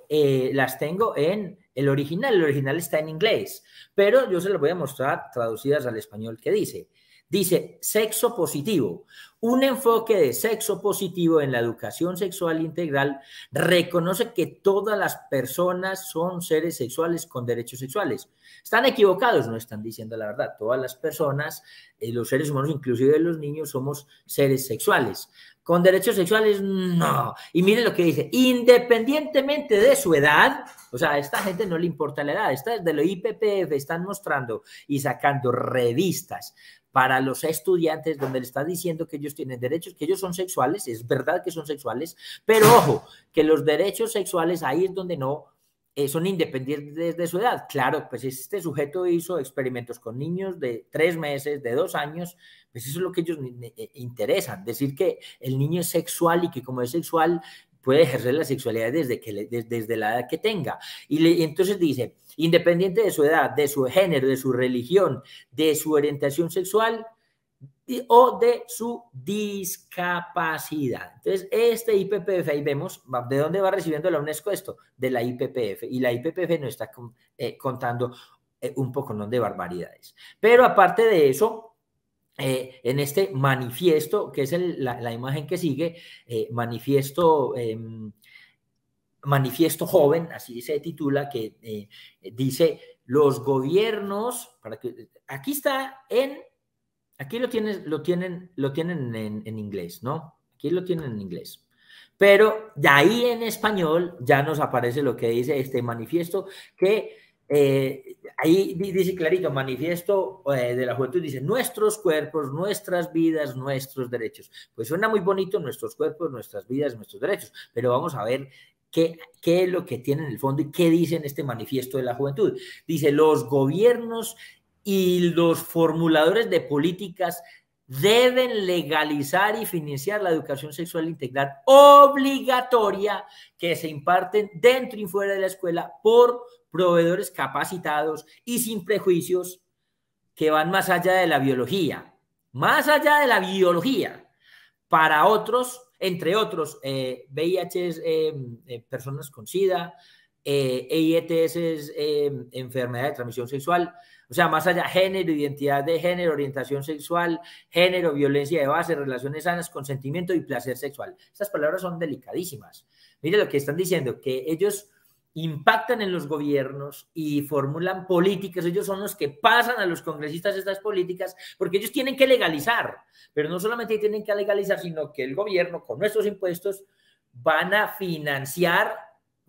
las tengo en el original está en inglés, pero yo se las voy a mostrar traducidas al español. ¿Qué dice? Dice sexo positivo. Un enfoque de sexo positivo en la educación sexual integral reconoce que todas las personas son seres sexuales con derechos sexuales. ¿Están equivocados? No están diciendo la verdad. Todas las personas, los seres humanos, inclusive los niños, somos seres sexuales. ¿Con derechos sexuales? No. Y miren lo que dice. Independientemente de su edad, O sea, a esta gente no le importa la edad. Estas de la IPPF están mostrando y sacando revistas para los estudiantes donde le está diciendo que ellos tienen derechos, que ellos son sexuales, es verdad que son sexuales, pero ojo, que los derechos sexuales ahí es donde no son independientes de su edad. Claro, pues este sujeto hizo experimentos con niños de 3 meses, de 2 años, pues eso es lo que ellos interesan, decir que el niño es sexual y que como es sexual puede ejercer la sexualidad desde la edad que tenga. Y entonces dice, independiente de su edad, de su género, de su religión, de su orientación sexual o de su discapacidad. Entonces, este IPPF, ahí vemos, ¿de dónde va recibiendo la UNESCO esto? De la IPPF. Y la IPPF nos está contando un poco, ¿no?, de barbaridades. Pero aparte de eso, en este manifiesto, que es la imagen que sigue, manifiesto joven, así se titula, que dice, los gobiernos, aquí está aquí lo tienen en inglés, ¿no? Aquí lo tienen en inglés. Pero de ahí en español ya nos aparece lo que dice este manifiesto, que ahí dice clarito, manifiesto de la juventud, dice nuestros cuerpos, nuestras vidas, nuestros derechos. Pues suena muy bonito, nuestros cuerpos, nuestras vidas, nuestros derechos, pero vamos a ver qué es lo que tiene en el fondo y qué dice en este manifiesto de la juventud. Dice, los gobiernos y los formuladores de políticas deben legalizar y financiar la educación sexual integral obligatoria que se imparten dentro y fuera de la escuela por proveedores capacitados y sin prejuicios que van más allá de la biología, para otros, entre otros, VIH es personas con SIDA, EITS es enfermedad de transmisión sexual, o sea, más allá, género, identidad de género, orientación sexual, género, violencia de base, relaciones sanas, consentimiento y placer sexual. Estas palabras son delicadísimas. Mire lo que están diciendo, que ellos impactan en los gobiernos y formulan políticas, ellos son los que pasan a los congresistas estas políticas, porque ellos tienen que legalizar, pero no solamente tienen que legalizar, sino que el gobierno con nuestros impuestos van a financiar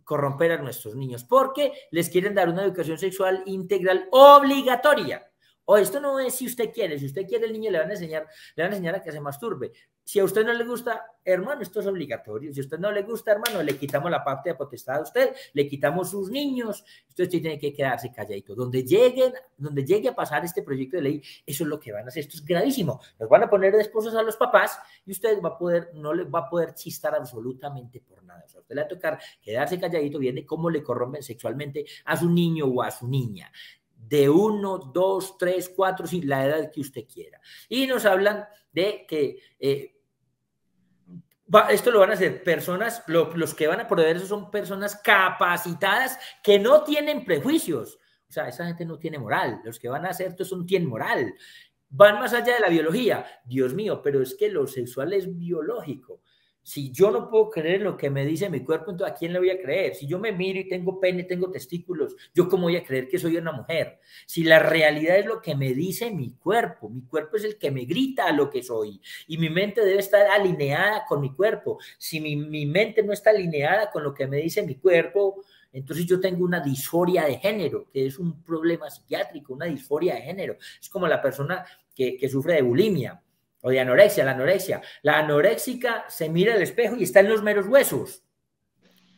corromper a nuestros niños, porque les quieren dar una educación sexual integral obligatoria. O esto no es si usted quiere el niño le van a enseñar a que se masturbe. Si a usted no le gusta, hermano, esto es obligatorio. Si a usted no le gusta, hermano, le quitamos la parte de potestad a usted, le quitamos sus niños, usted tiene que quedarse calladito. Donde llegue a pasar este proyecto de ley, eso es lo que van a hacer. Esto es gravísimo. Nos van a poner de esposos a los papás y usted no le va a poder chistar absolutamente por nada. O sea, a usted le va a tocar quedarse calladito, viendo cómo le corrompen sexualmente a su niño o a su niña. De 1, 2, 3, 4, sí, la edad que usted quiera. Y nos hablan de que esto lo van a hacer personas, los que van a proveer eso son personas capacitadas que no tienen prejuicios. O sea, esa gente no tiene moral. Los que van a hacer esto no tienen moral. Van más allá de la biología. Dios mío, pero es que lo sexual es biológico. Si yo no puedo creer lo que me dice mi cuerpo, entonces ¿a quién le voy a creer? Si yo me miro y tengo pene, tengo testículos, ¿yo cómo voy a creer que soy una mujer? Si la realidad es lo que me dice mi cuerpo es el que me grita a lo que soy y mi mente debe estar alineada con mi cuerpo. Si mi mente no está alineada con lo que me dice mi cuerpo, entonces yo tengo una disforia de género, que es un problema psiquiátrico, una disforia de género. Es como la persona que sufre de bulimia o de anorexia, la anoréxica se mira al espejo y está en los meros huesos,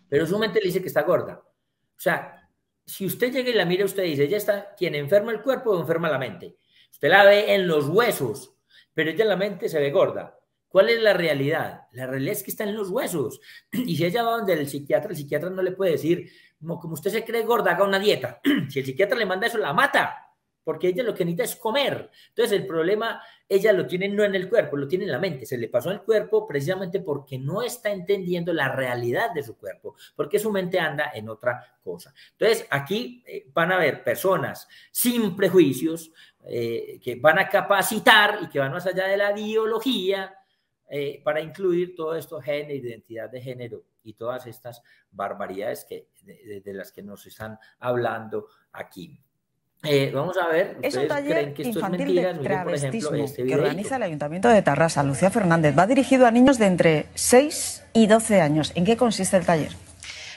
pero su mente le dice que está gorda. O sea, si usted llega y la mira, usted dice, ella tiene enferma el cuerpo o enferma la mente. Usted la ve en los huesos, pero ella en la mente se ve gorda. ¿Cuál es la realidad? La realidad es que está en los huesos. Y si ella va donde el psiquiatra no le puede decir, como usted se cree gorda, haga una dieta. Si el psiquiatra le manda eso, la mata. Porque ella lo que necesita es comer. Entonces el problema, ella lo tiene no en el cuerpo, lo tiene en la mente. Se le pasó al cuerpo precisamente porque no está entendiendo la realidad de su cuerpo, porque su mente anda en otra cosa. Entonces aquí van a haber personas sin prejuicios que van a capacitar y que van más allá de la biología para incluir todo esto, género, identidad de género y todas estas barbaridades de las que nos están hablando aquí. Vamos a ver, es un taller creen que esto infantil es mentira, de travestismo por ejemplo, que organiza el Ayuntamiento de Tarrasa. Lucía Fernández, va dirigido a niños de entre 6 y 12 años. ¿En qué consiste el taller?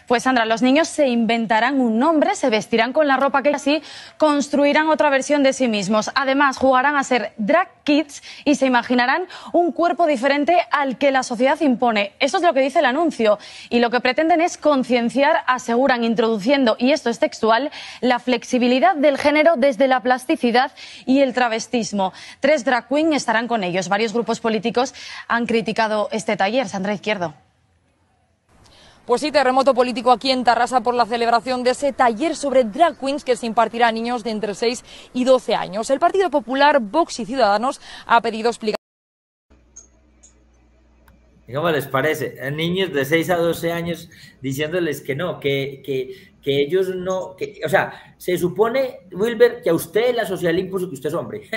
Pues Sandra, los niños se inventarán un nombre, se vestirán con la ropa que así construirán otra versión de sí mismos. Además, jugarán a ser drag kids y se imaginarán un cuerpo diferente al que la sociedad impone. Eso es lo que dice el anuncio. Y lo que pretenden es concienciar, aseguran, introduciendo, y esto es textual, la flexibilidad del género desde la plasticidad y el travestismo. 3 drag queens estarán con ellos. Varios grupos políticos han criticado este taller. Sandra Izquierdo. Pues sí, terremoto político aquí en Tarrasa por la celebración de ese taller sobre drag queens que se impartirá a niños de entre 6 y 12 años. El Partido Popular, Vox y Ciudadanos ha pedido explicaciones. ¿Cómo les parece? A niños de 6 a 12 años diciéndoles que no, que ellos no, o sea, se supone, Wilber, que a usted la sociedad le impuso que usted es hombre.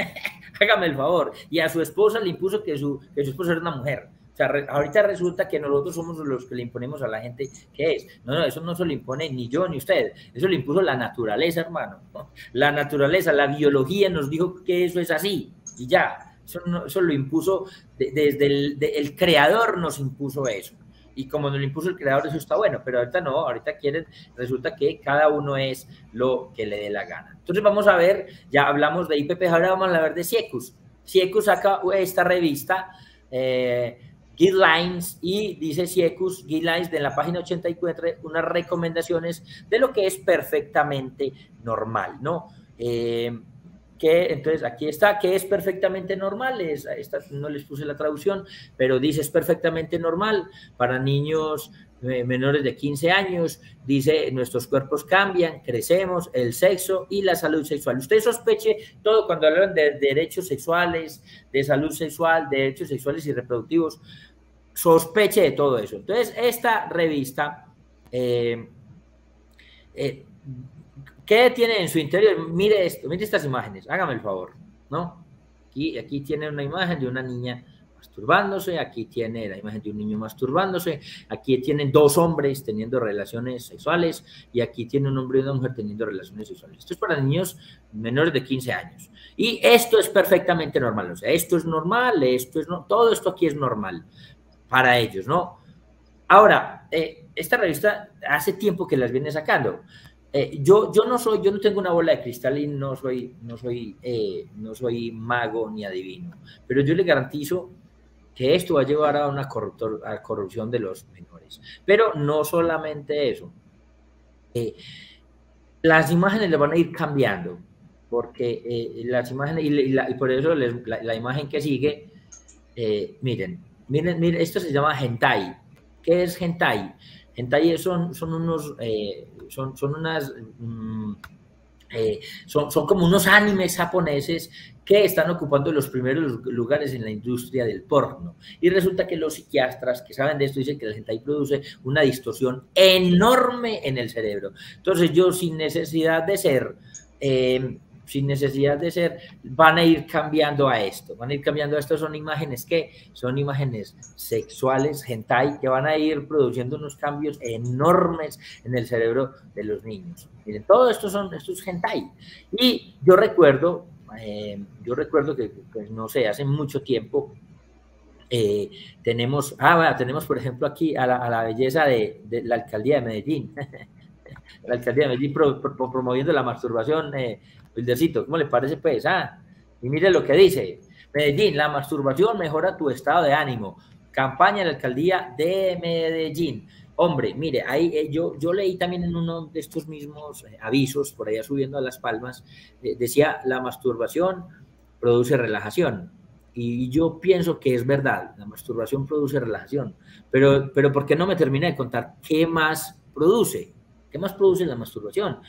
Hágame el favor. Y a su esposa le impuso que su esposa era una mujer. O sea, ahorita resulta que nosotros somos los que le imponemos a la gente que es. No, eso no se lo impone ni yo ni usted. Eso lo impuso la naturaleza, hermano. La naturaleza, la biología nos dijo que eso es así y ya. Eso lo impuso desde el creador, nos impuso eso. Y como nos lo impuso el creador, eso está bueno. Pero ahorita no, ahorita resulta que cada uno es lo que le dé la gana. Entonces vamos a ver, ya hablamos de IPP, ahora vamos a hablar de Ciekus. Ciekus saca esta revista, Guidelines, y dice Ciekus, Guidelines, de la página 84, unas recomendaciones de lo que es perfectamente normal, ¿no? Entonces aquí está, que es perfectamente normal, no les puse la traducción, pero dice es perfectamente normal para niños menores de 15 años, dice nuestros cuerpos cambian, crecemos, el sexo y la salud sexual. Usted sospeche todo cuando hablan de derechos sexuales, de salud sexual, de derechos sexuales y reproductivos, sospeche de todo eso. Entonces esta revista, ¿qué tiene en su interior? Mire esto, mire estas imágenes, hágame el favor, ¿no? Aquí tiene una imagen de una niña masturbándose, aquí tiene la imagen de un niño masturbándose, aquí tienen 2 hombres teniendo relaciones sexuales y aquí tiene un hombre y una mujer teniendo relaciones sexuales. Esto es para niños menores de 15 años. Y esto es perfectamente normal, o sea, esto es normal, todo esto aquí es normal para ellos, ¿no? Ahora, esta revista hace tiempo que las viene sacando. Yo no tengo una bola de cristal y no soy mago ni adivino, pero yo le garantizo que esto va a llevar a una corrupción de los menores. Pero no solamente eso. Las imágenes le van a ir cambiando, porque las imágenes, y por eso la imagen que sigue, miren, esto se llama hentai. ¿Qué es hentai? Hentai son como unos animes japoneses que están ocupando los primeros lugares en la industria del porno. Y resulta que los psiquiatras que saben de esto dicen que el hentai produce una distorsión enorme en el cerebro. Entonces yo sin necesidad de ser, van a ir cambiando a esto. Son imágenes son imágenes sexuales, hentai, que van a ir produciendo unos cambios enormes en el cerebro de los niños. Miren, todo esto es hentai. Y yo recuerdo que, pues, no sé, hace mucho tiempo tenemos, por ejemplo, aquí a la belleza de la alcaldía de Medellín. La alcaldía de Medellín promoviendo la masturbación. Wildercito, ¿cómo le parece, pues? Y mire lo que dice: Medellín, la masturbación mejora tu estado de ánimo. Campaña de la alcaldía de Medellín. Hombre, mire, ahí yo leí también en uno de estos mismos avisos, por allá subiendo a Las Palmas, decía, la masturbación produce relajación. Y yo pienso que es verdad, la masturbación produce relajación. Pero ¿por qué no me termina de contar qué más produce? ¿Qué más produce la masturbación?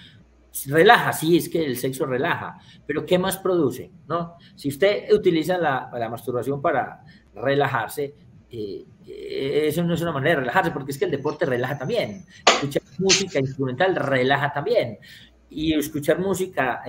Relaja, sí, es que el sexo relaja, pero ¿qué más produce? ¿No? Si usted utiliza la masturbación para relajarse, eso no es una manera de relajarse, porque es que el deporte relaja también. Escuchar música instrumental relaja también. Y escuchar música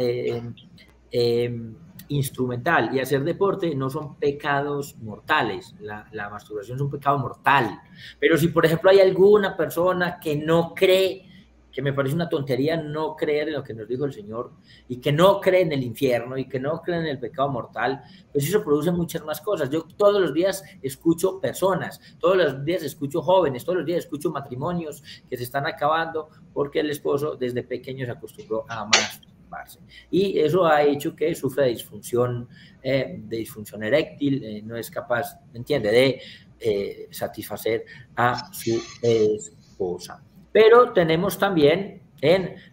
instrumental y hacer deporte no son pecados mortales. La masturbación es un pecado mortal. Pero si, por ejemplo, hay alguna persona que no cree que me parece una tontería no creer en lo que nos dijo el Señor y que no cree en el infierno y que no cree en el pecado mortal, pues eso produce muchas más cosas. Yo todos los días escucho personas, todos los días escucho jóvenes, todos los días escucho matrimonios que se están acabando porque el esposo desde pequeño se acostumbró a masturbarse. Y eso ha hecho que sufra de disfunción eréctil, no es capaz, ¿me entiende?, de satisfacer a su esposa. Pero tenemos también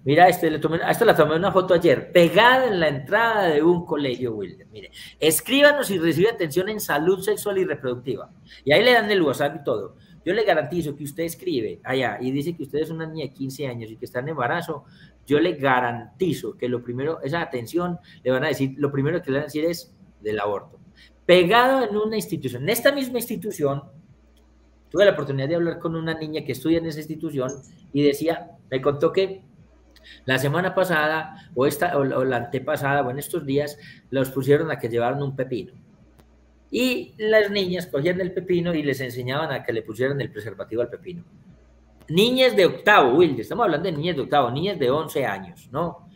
mira, esta la tomé una foto ayer, pegada en la entrada de un colegio, Wilder. Mire, escríbanos si recibe atención en salud sexual y reproductiva. Y ahí le dan el WhatsApp y todo. Yo le garantizo que usted escribe allá y dice que usted es una niña de 15 años y que está en embarazo. Yo le garantizo que lo primero, esa atención, le van a decir, lo primero que le van a decir es del aborto. Pegado en una institución. En esta misma institución, tuve la oportunidad de hablar con una niña que estudia en esa institución y me contó que la semana pasada o la antepasada o en estos días los pusieron a que llevaran un pepino. Y las niñas cogían el pepino y les enseñaban a que le pusieran el preservativo al pepino. Niñas de octavo, Wilder, estamos hablando de niñas de octavo, niñas de 11 años, ¿no?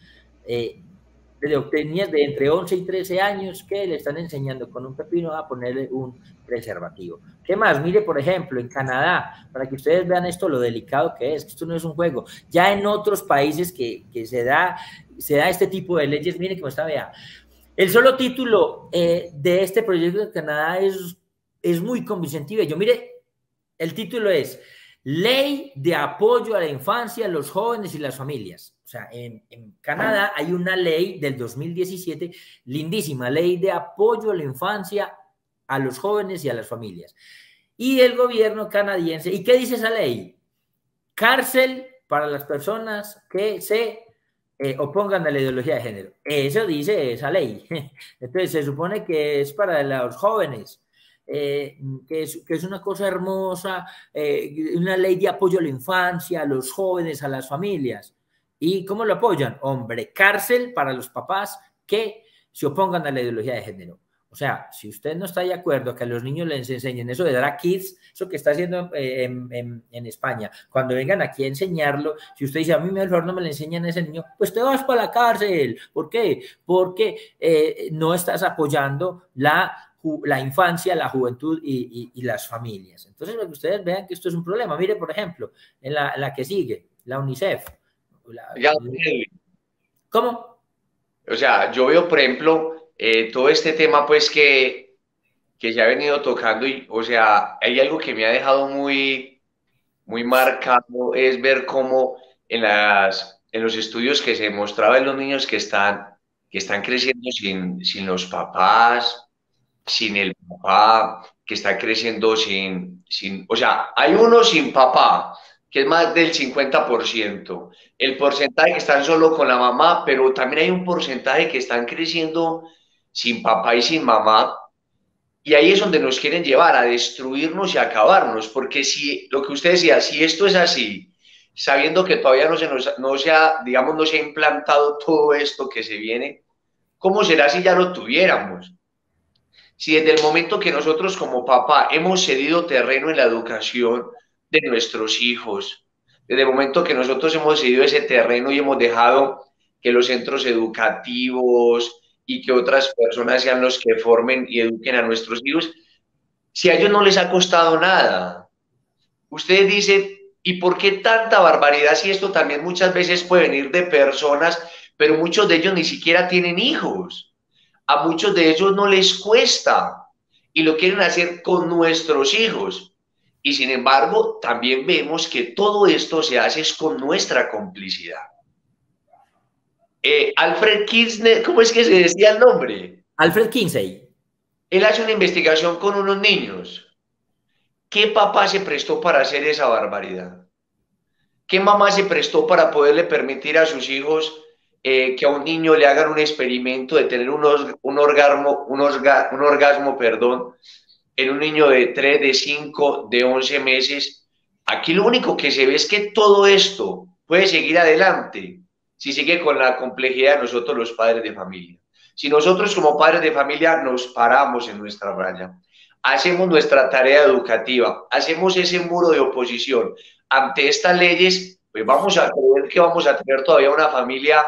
Niñas de entre 11 y 13 años que le están enseñando con un pepino a ponerle un preservativo. ¿Qué más? Mire, por ejemplo, en Canadá, para que ustedes vean esto, lo delicado que esto no es un juego. Ya en otros países que se da este tipo de leyes, mire cómo está, vea. El solo título de este proyecto de Canadá es muy convincente. Yo, mire, el título es Ley de Apoyo a la Infancia, a los Jóvenes y las Familias. O sea, en Canadá hay una ley del 2017, lindísima, Ley de Apoyo a la Infancia, a los Jóvenes y a las Familias. Y el gobierno canadiense, ¿y qué dice esa ley? Cárcel para las personas que se opongan a la ideología de género. Eso dice esa ley. Entonces, se supone que es para los jóvenes. Que es una cosa hermosa, una ley de apoyo a la infancia, a los jóvenes, a las familias. ¿Y cómo lo apoyan? Hombre, cárcel para los papás que se opongan a la ideología de género. O sea, si usted no está de acuerdo que a los niños les enseñen eso de Drag Kids, eso que está haciendo en España, cuando vengan aquí a enseñarlo, si usted dice, a mí mejor no me le enseñan a ese niño, pues te vas para la cárcel. ¿Por qué? Porque no estás apoyando la infancia, la juventud y las familias. Entonces, para que ustedes vean que esto es un problema. Mire, por ejemplo, en la que sigue, la UNICEF. ¿Cómo? O sea, yo veo, por ejemplo, todo este tema, pues, que se ha venido tocando y, o sea, hay algo que me ha dejado muy marcado, es ver cómo en los estudios que se mostraba en los niños que están creciendo sin los papás, sin el papá, que está creciendo o sea, hay uno sin papá, que es más del 50%, el porcentaje que están solo con la mamá, pero también hay un porcentaje que están creciendo sin papá y sin mamá, y ahí es donde nos quieren llevar a destruirnos y a acabarnos, porque si, lo que usted decía, si esto es así, sabiendo que todavía no se ha implantado todo esto que se viene, ¿cómo será si ya lo tuviéramos? Si desde el momento que nosotros como papá hemos cedido terreno en la educación de nuestros hijos, desde el momento que nosotros hemos cedido ese terreno y hemos dejado que los centros educativos y que otras personas sean los que formen y eduquen a nuestros hijos, si a ellos no les ha costado nada. Ustedes dicen, ¿y por qué tanta barbaridad si esto también muchas veces puede venir de personas, pero muchos de ellos ni siquiera tienen hijos? A muchos de ellos no les cuesta y lo quieren hacer con nuestros hijos. Y sin embargo, también vemos que todo esto se hace con nuestra complicidad. Alfred Kinsey, ¿cómo es que se decía el nombre? Alfred Kinsey. Él hace una investigación con unos niños. ¿Qué papá se prestó para hacer esa barbaridad? ¿Qué mamá se prestó para poderle permitir a sus hijos que a un niño le hagan un experimento de tener un orgasmo, en un niño de 3, de 5, de 11 meses? Aquí lo único que se ve es que todo esto puede seguir adelante si sigue con la complejidad de nosotros los padres de familia. Si nosotros como padres de familia nos paramos en nuestra raya, hacemos nuestra tarea educativa, hacemos ese muro de oposición ante estas leyes, pues vamos a creer que vamos a tener todavía una familia,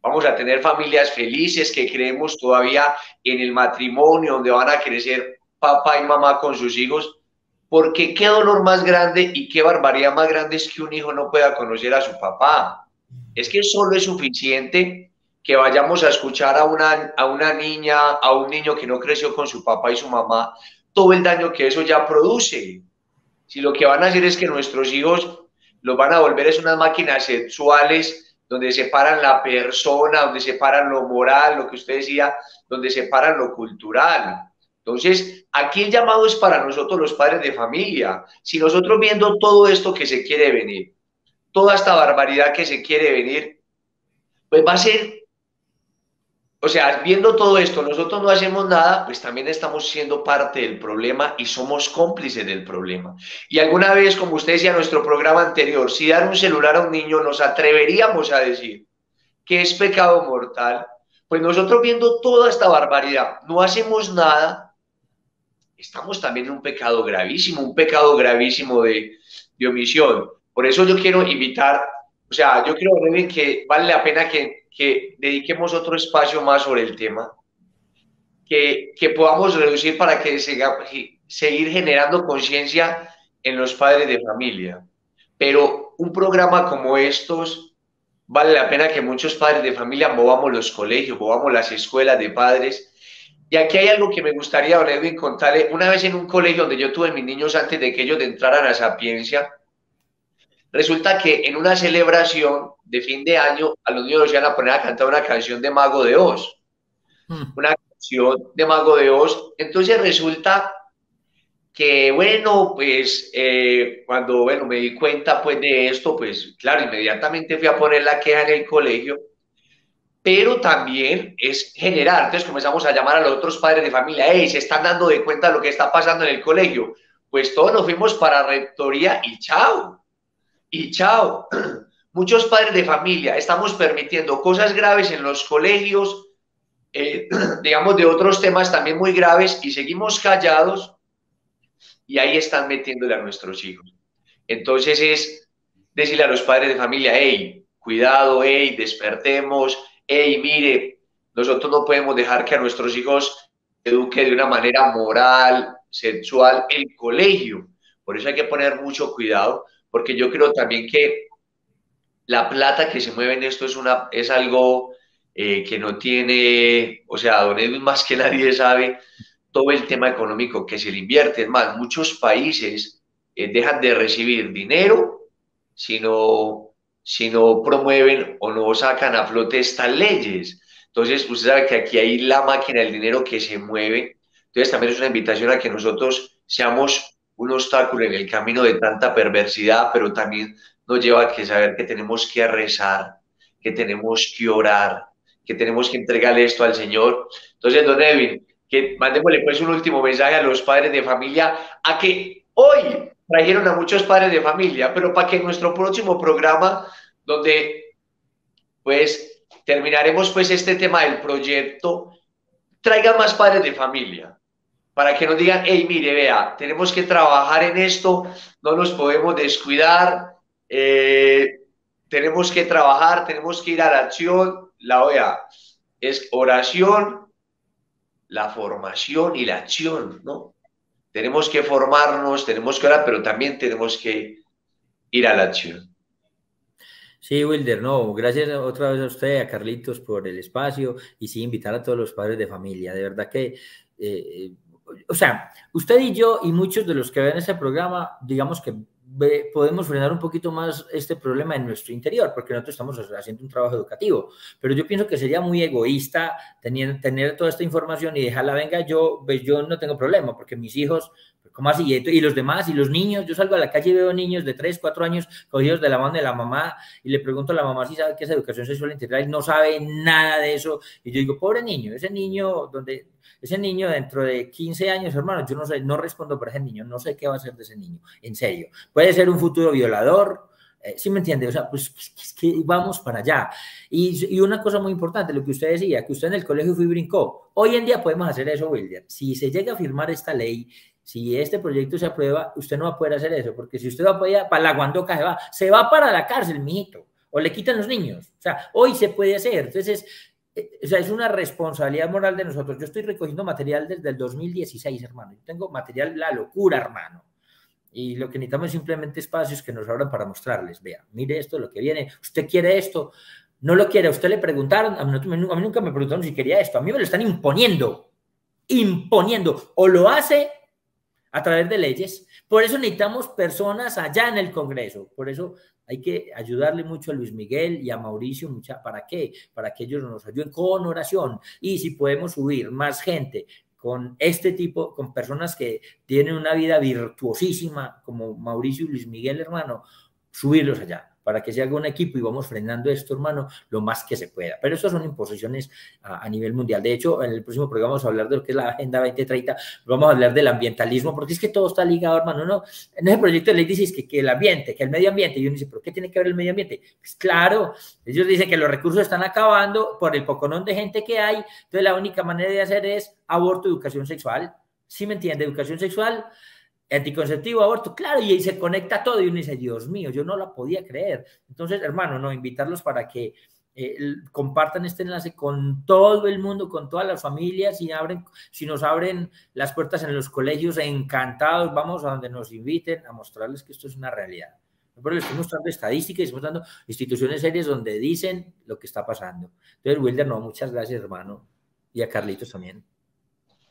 vamos a tener familias felices, que creemos todavía en el matrimonio, donde van a crecer papá y mamá con sus hijos, porque qué dolor más grande y qué barbaridad más grande es que un hijo no pueda conocer a su papá. Es que solo es suficiente que vayamos a escuchar a una niña, a un niño que no creció con su papá y su mamá, todo el daño que eso ya produce. Si lo que van a hacer es que nuestros hijos los van a volver es unas máquinas sexuales donde separan la persona, donde separan lo moral, lo que usted decía, donde separan lo cultural. Entonces, aquí el llamado es para nosotros los padres de familia. Si nosotros viendo todo esto que se quiere venir, toda esta barbaridad que se quiere venir, pues va a ser, o sea, viendo todo esto, nosotros no hacemos nada, pues también estamos siendo parte del problema y somos cómplices del problema. Y alguna vez, como usted decía en nuestro programa anterior, si dar un celular a un niño nos atreveríamos a decir que es pecado mortal, pues nosotros viendo toda esta barbaridad, no hacemos nada, estamos también en un pecado gravísimo de omisión. Por eso yo quiero invitar, o sea, yo quiero ver que vale la pena que dediquemos otro espacio más sobre el tema, que podamos reducir para que seguir generando conciencia en los padres de familia. Pero un programa como estos, vale la pena que muchos padres de familia movamos los colegios, movamos las escuelas de padres. Y aquí hay algo que me gustaría, don Edwin, contarle. Una vez en un colegio donde yo tuve mis niños antes de que ellos entraran a Sapiencia, resulta que en una celebración de fin de año a los niños los iban a poner a cantar una canción de Mago de Oz. Una canción de Mago de Oz. Entonces resulta que, bueno, pues cuando me di cuenta pues de esto, pues claro, inmediatamente fui a poner la queja en el colegio, pero también es general. Entonces comenzamos a llamar a los otros padres de familia, hey, se están dando de cuenta de lo que está pasando en el colegio. Pues todos nos fuimos para rectoría y chao. Y chao. Muchos padres de familia estamos permitiendo cosas graves en los colegios, digamos de otros temas también muy graves, y seguimos callados y ahí están metiéndole a nuestros hijos. Entonces es decirle a los padres de familia, hey, cuidado, hey, despertemos, hey, mire, nosotros no podemos dejar que a nuestros hijos eduque de una manera moral, sexual, el colegio. Por eso hay que poner mucho cuidado, porque yo creo también que la plata que se mueve en esto es algo que no tiene, o sea, don Edwin más que nadie sabe todo el tema económico que se le invierte. Es más, muchos países dejan de recibir dinero si no promueven o no sacan a flote estas leyes. Entonces, usted sabe que aquí hay la máquina del dinero que se mueve. Entonces, también es una invitación a que nosotros seamos un obstáculo en el camino de tanta perversidad, pero también nos lleva a que saber que tenemos que rezar, que tenemos que orar, que tenemos que entregarle esto al Señor. Entonces, don Edwin, que mandémosle pues un último mensaje a los padres de familia, a que hoy trajeron a muchos padres de familia, pero para que en nuestro próximo programa, donde pues terminaremos pues este tema del proyecto, traigan más padres de familia, para que nos digan, hey, mire, vea, tenemos que trabajar en esto, no nos podemos descuidar, tenemos que trabajar, tenemos que ir a la acción. La OEA es oración, la formación y la acción, ¿no? Tenemos que formarnos, tenemos que orar, pero también tenemos que ir a la acción. Sí, Wilder, no, gracias otra vez a usted, a Carlitos, por el espacio, y sí, invitar a todos los padres de familia. De verdad que, o sea, usted y yo y muchos de los que ven este programa, digamos que podemos frenar un poquito más este problema en nuestro interior, porque nosotros estamos haciendo un trabajo educativo, pero yo pienso que sería muy egoísta tener toda esta información y dejarla, venga, yo no tengo problema, porque mis hijos, ¿cómo así? Y los demás, y los niños, yo salgo a la calle y veo niños de 3, 4 años cogidos de la mano de la mamá, y le pregunto a la mamá si sabe qué es educación sexual integral, y no sabe nada de eso, y yo digo, pobre niño, ese niño dentro de 15 años, hermano, yo no sé, no respondo por ese niño, no sé qué va a hacer de ese niño, en serio. Puede ser un futuro violador, ¿sí me entiende? O sea, pues es que vamos para allá. Y una cosa muy importante, lo que usted decía, que usted en el colegio fue y brincó. Hoy en día podemos hacer eso, Wilder. Si se llega a firmar esta ley, si este proyecto se aprueba, usted no va a poder hacer eso, porque si usted va para la Guandoca, se va para la cárcel, mijito, o le quitan los niños. O sea, hoy se puede hacer. Entonces, o sea, es una responsabilidad moral de nosotros. Yo estoy recogiendo material desde el 2016, hermano. Yo tengo material, la locura, hermano. Y lo que necesitamos es simplemente espacios que nos abran para mostrarles. Vea, mire esto, lo que viene. ¿Usted quiere esto? ¿No lo quiere? ¿A usted le preguntaron? A mí nunca me preguntaron si quería esto. A mí me lo están imponiendo. Imponiendo. O lo hace a través de leyes. Por eso necesitamos personas allá en el Congreso. Por eso hay que ayudarle mucho a Luis Miguel y a Mauricio. ¿Para qué? Para que ellos nos ayuden con oración. Y si podemos subir más gente con este tipo, con personas que tienen una vida virtuosísima, como Mauricio y Luis Miguel, hermano, subirlos allá, para que se haga un equipo y vamos frenando esto, hermano, lo más que se pueda. Pero estas son imposiciones a nivel mundial. De hecho, en el próximo programa vamos a hablar de lo que es la Agenda 2030, vamos a hablar del ambientalismo, porque es que todo está ligado, hermano, ¿no? En ese proyecto de ley dices que el ambiente, que el medio ambiente, y uno dice, ¿pero qué tiene que ver el medio ambiente? Pues claro, ellos dicen que los recursos están acabando por el poconón de gente que hay, entonces la única manera de hacer es aborto, educación sexual. ¿Sí me entiende? Educación sexual, anticonceptivo, aborto, claro, y ahí se conecta todo y uno dice, Dios mío, yo no la podía creer. Entonces, hermano, no, invitarlos para que compartan este enlace con todo el mundo, con todas las familias, si nos abren las puertas en los colegios, encantados, vamos a donde nos inviten a mostrarles que esto es una realidad. Pero les estoy mostrando estadísticas, estoy mostrando instituciones serias donde dicen lo que está pasando. Entonces, Wilder, no, muchas gracias, hermano, y a Carlitos también.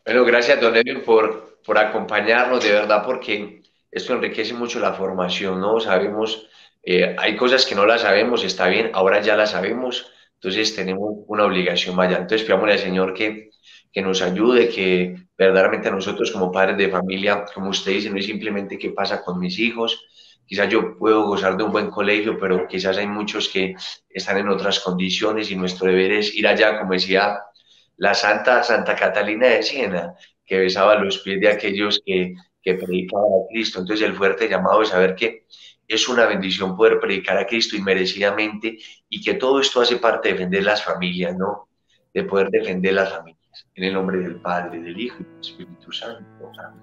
Bueno, gracias, don Edwin, por acompañarnos, de verdad, porque esto enriquece mucho la formación, ¿no? Sabemos, hay cosas que no las sabemos, está bien, ahora ya las sabemos, entonces tenemos una obligación, vaya. Entonces, pidámosle al Señor que nos ayude, que verdaderamente a nosotros como padres de familia, como usted dice, no es simplemente qué pasa con mis hijos. Quizás yo puedo gozar de un buen colegio, pero quizás hay muchos que están en otras condiciones y nuestro deber es ir allá, como decía la Santa Catalina de Siena, que besaba los pies de aquellos que predicaban a Cristo. Entonces el fuerte llamado es saber que es una bendición poder predicar a Cristo inmerecidamente y que todo esto hace parte de defender las familias, ¿no? De poder defender las familias. En el nombre del Padre, del Hijo y del Espíritu Santo. Amén.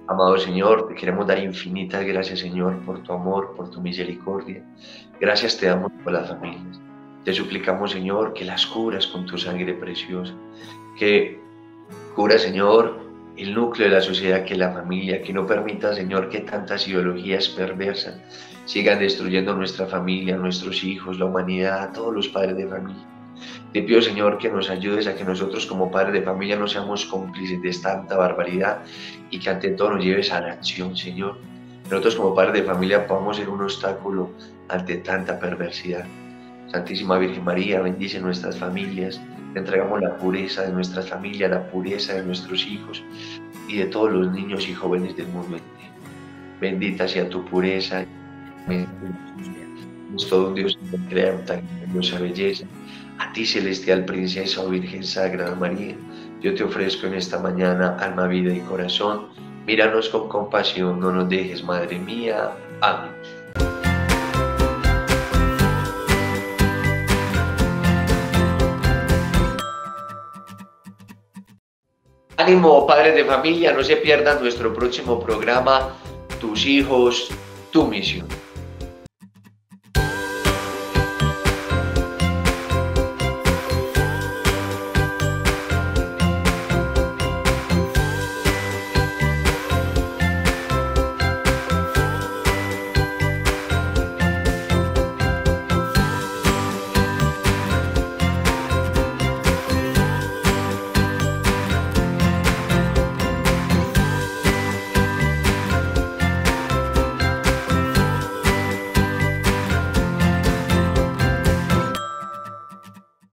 Amado Señor, te queremos dar infinitas gracias, Señor, por tu amor, por tu misericordia. Gracias te damos por las familias. Te suplicamos, Señor, que las cubras con tu sangre preciosa, que cubra, Señor, el núcleo de la sociedad que es la familia, que no permita, Señor, que tantas ideologías perversas sigan destruyendo nuestra familia, nuestros hijos, la humanidad, todos los padres de familia. Te pido, Señor, que nos ayudes a que nosotros como padres de familia no seamos cómplices de tanta barbaridad y que ante todo nos lleves a la acción, Señor. Nosotros como padres de familia podamos ser un obstáculo ante tanta perversidad. Santísima Virgen María, bendice nuestras familias, te entregamos la pureza de nuestras familias, la pureza de nuestros hijos y de todos los niños y jóvenes del mundo entero. Bendita sea tu pureza, es todo un Dios que crea tan hermosa belleza. A ti, celestial princesa o Virgen Sagrada María, yo te ofrezco en esta mañana alma, vida y corazón. Míranos con compasión, no nos dejes, Madre mía. Amén. Ánimo, padres de familia, no se pierdan nuestro próximo programa, Tus hijos, tu misión.